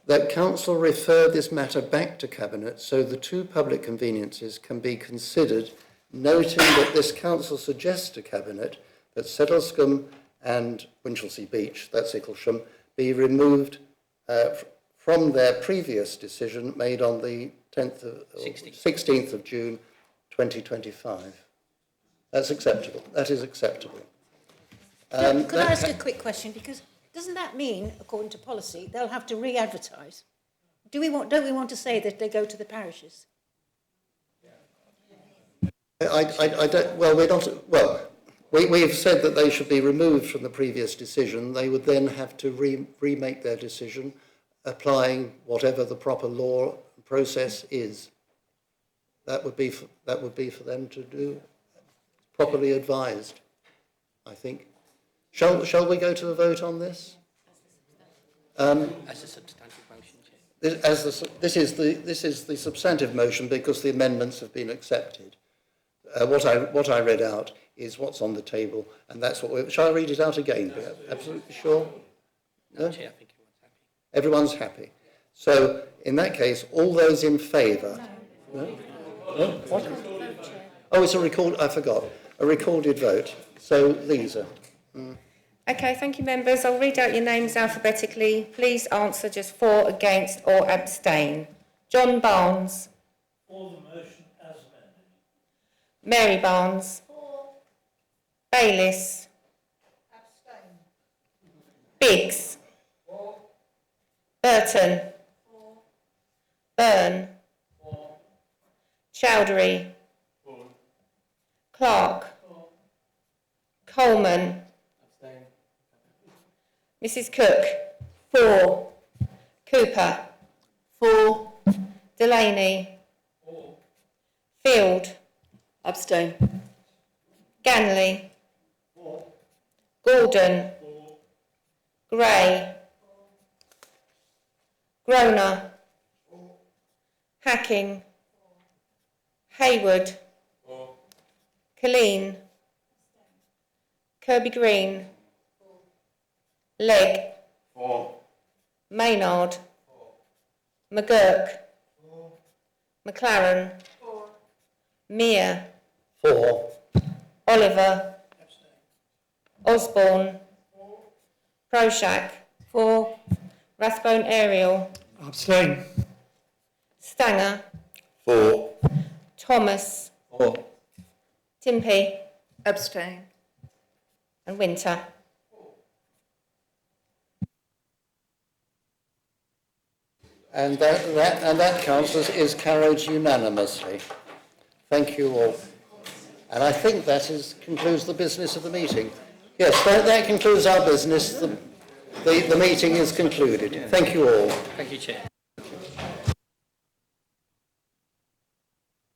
That council refer this matter back to Cabinet so the two public conveniences can be considered, noting that this council suggests to Cabinet that Settlescombe and Winchelsea Beach, that's Icklesham, be removed from their previous decision made on the 16th of June 2025. That's acceptable. That is acceptable. Could I ask a quick question? Because doesn't that mean, according to policy, they'll have to re-advertise? Don't we want to say that they go to the parishes? I don't, well, we're not, well, we've said that they should be removed from the previous decision. They would then have to remake their decision, applying whatever the proper law process is. That would be for them to do, properly advised, I think. Shall we go to a vote on this? As a substantive motion, Chair. This is the substantive motion because the amendments have been accepted. What I read out is what's on the table, and that's what shall I read it out again? Absolutely sure? No, Chair, I think everyone's happy. So in that case, all those in favour? No? What? Oh, it's a record. I forgot. A recorded vote. So Lisa. Okay, thank you, members. I'll read out your names alphabetically. Please answer just for, against, or abstain. John Barnes. For the motion as amended. Mary Barnes. For. Bayliss. Abstain. Biggs. For. Burton. For. Byrne. For. Chowdhury. For. Clark. For. Coleman. Mrs Cook. For. Cooper. For. Delaney. For. Field. Abstain. Ganley. For. Gordon. For. Gray. For. Groner. For. Hacking. For. Hayward. For. Colleen. Kirby Green. Legg. For. Maynard. For. McGurk. For. McLaren. For. Mear. For. Oliver. Osborne. For. Proshak. For. Rathbone Ariel. Abstain. Stanger. For. Thomas. For. Timpey. Abstain. And Winter. And that counts as is carried unanimously. Thank you all. And I think that concludes the business of the meeting. Yes, that concludes our business. The meeting is concluded. Thank you all. Thank you, Chair.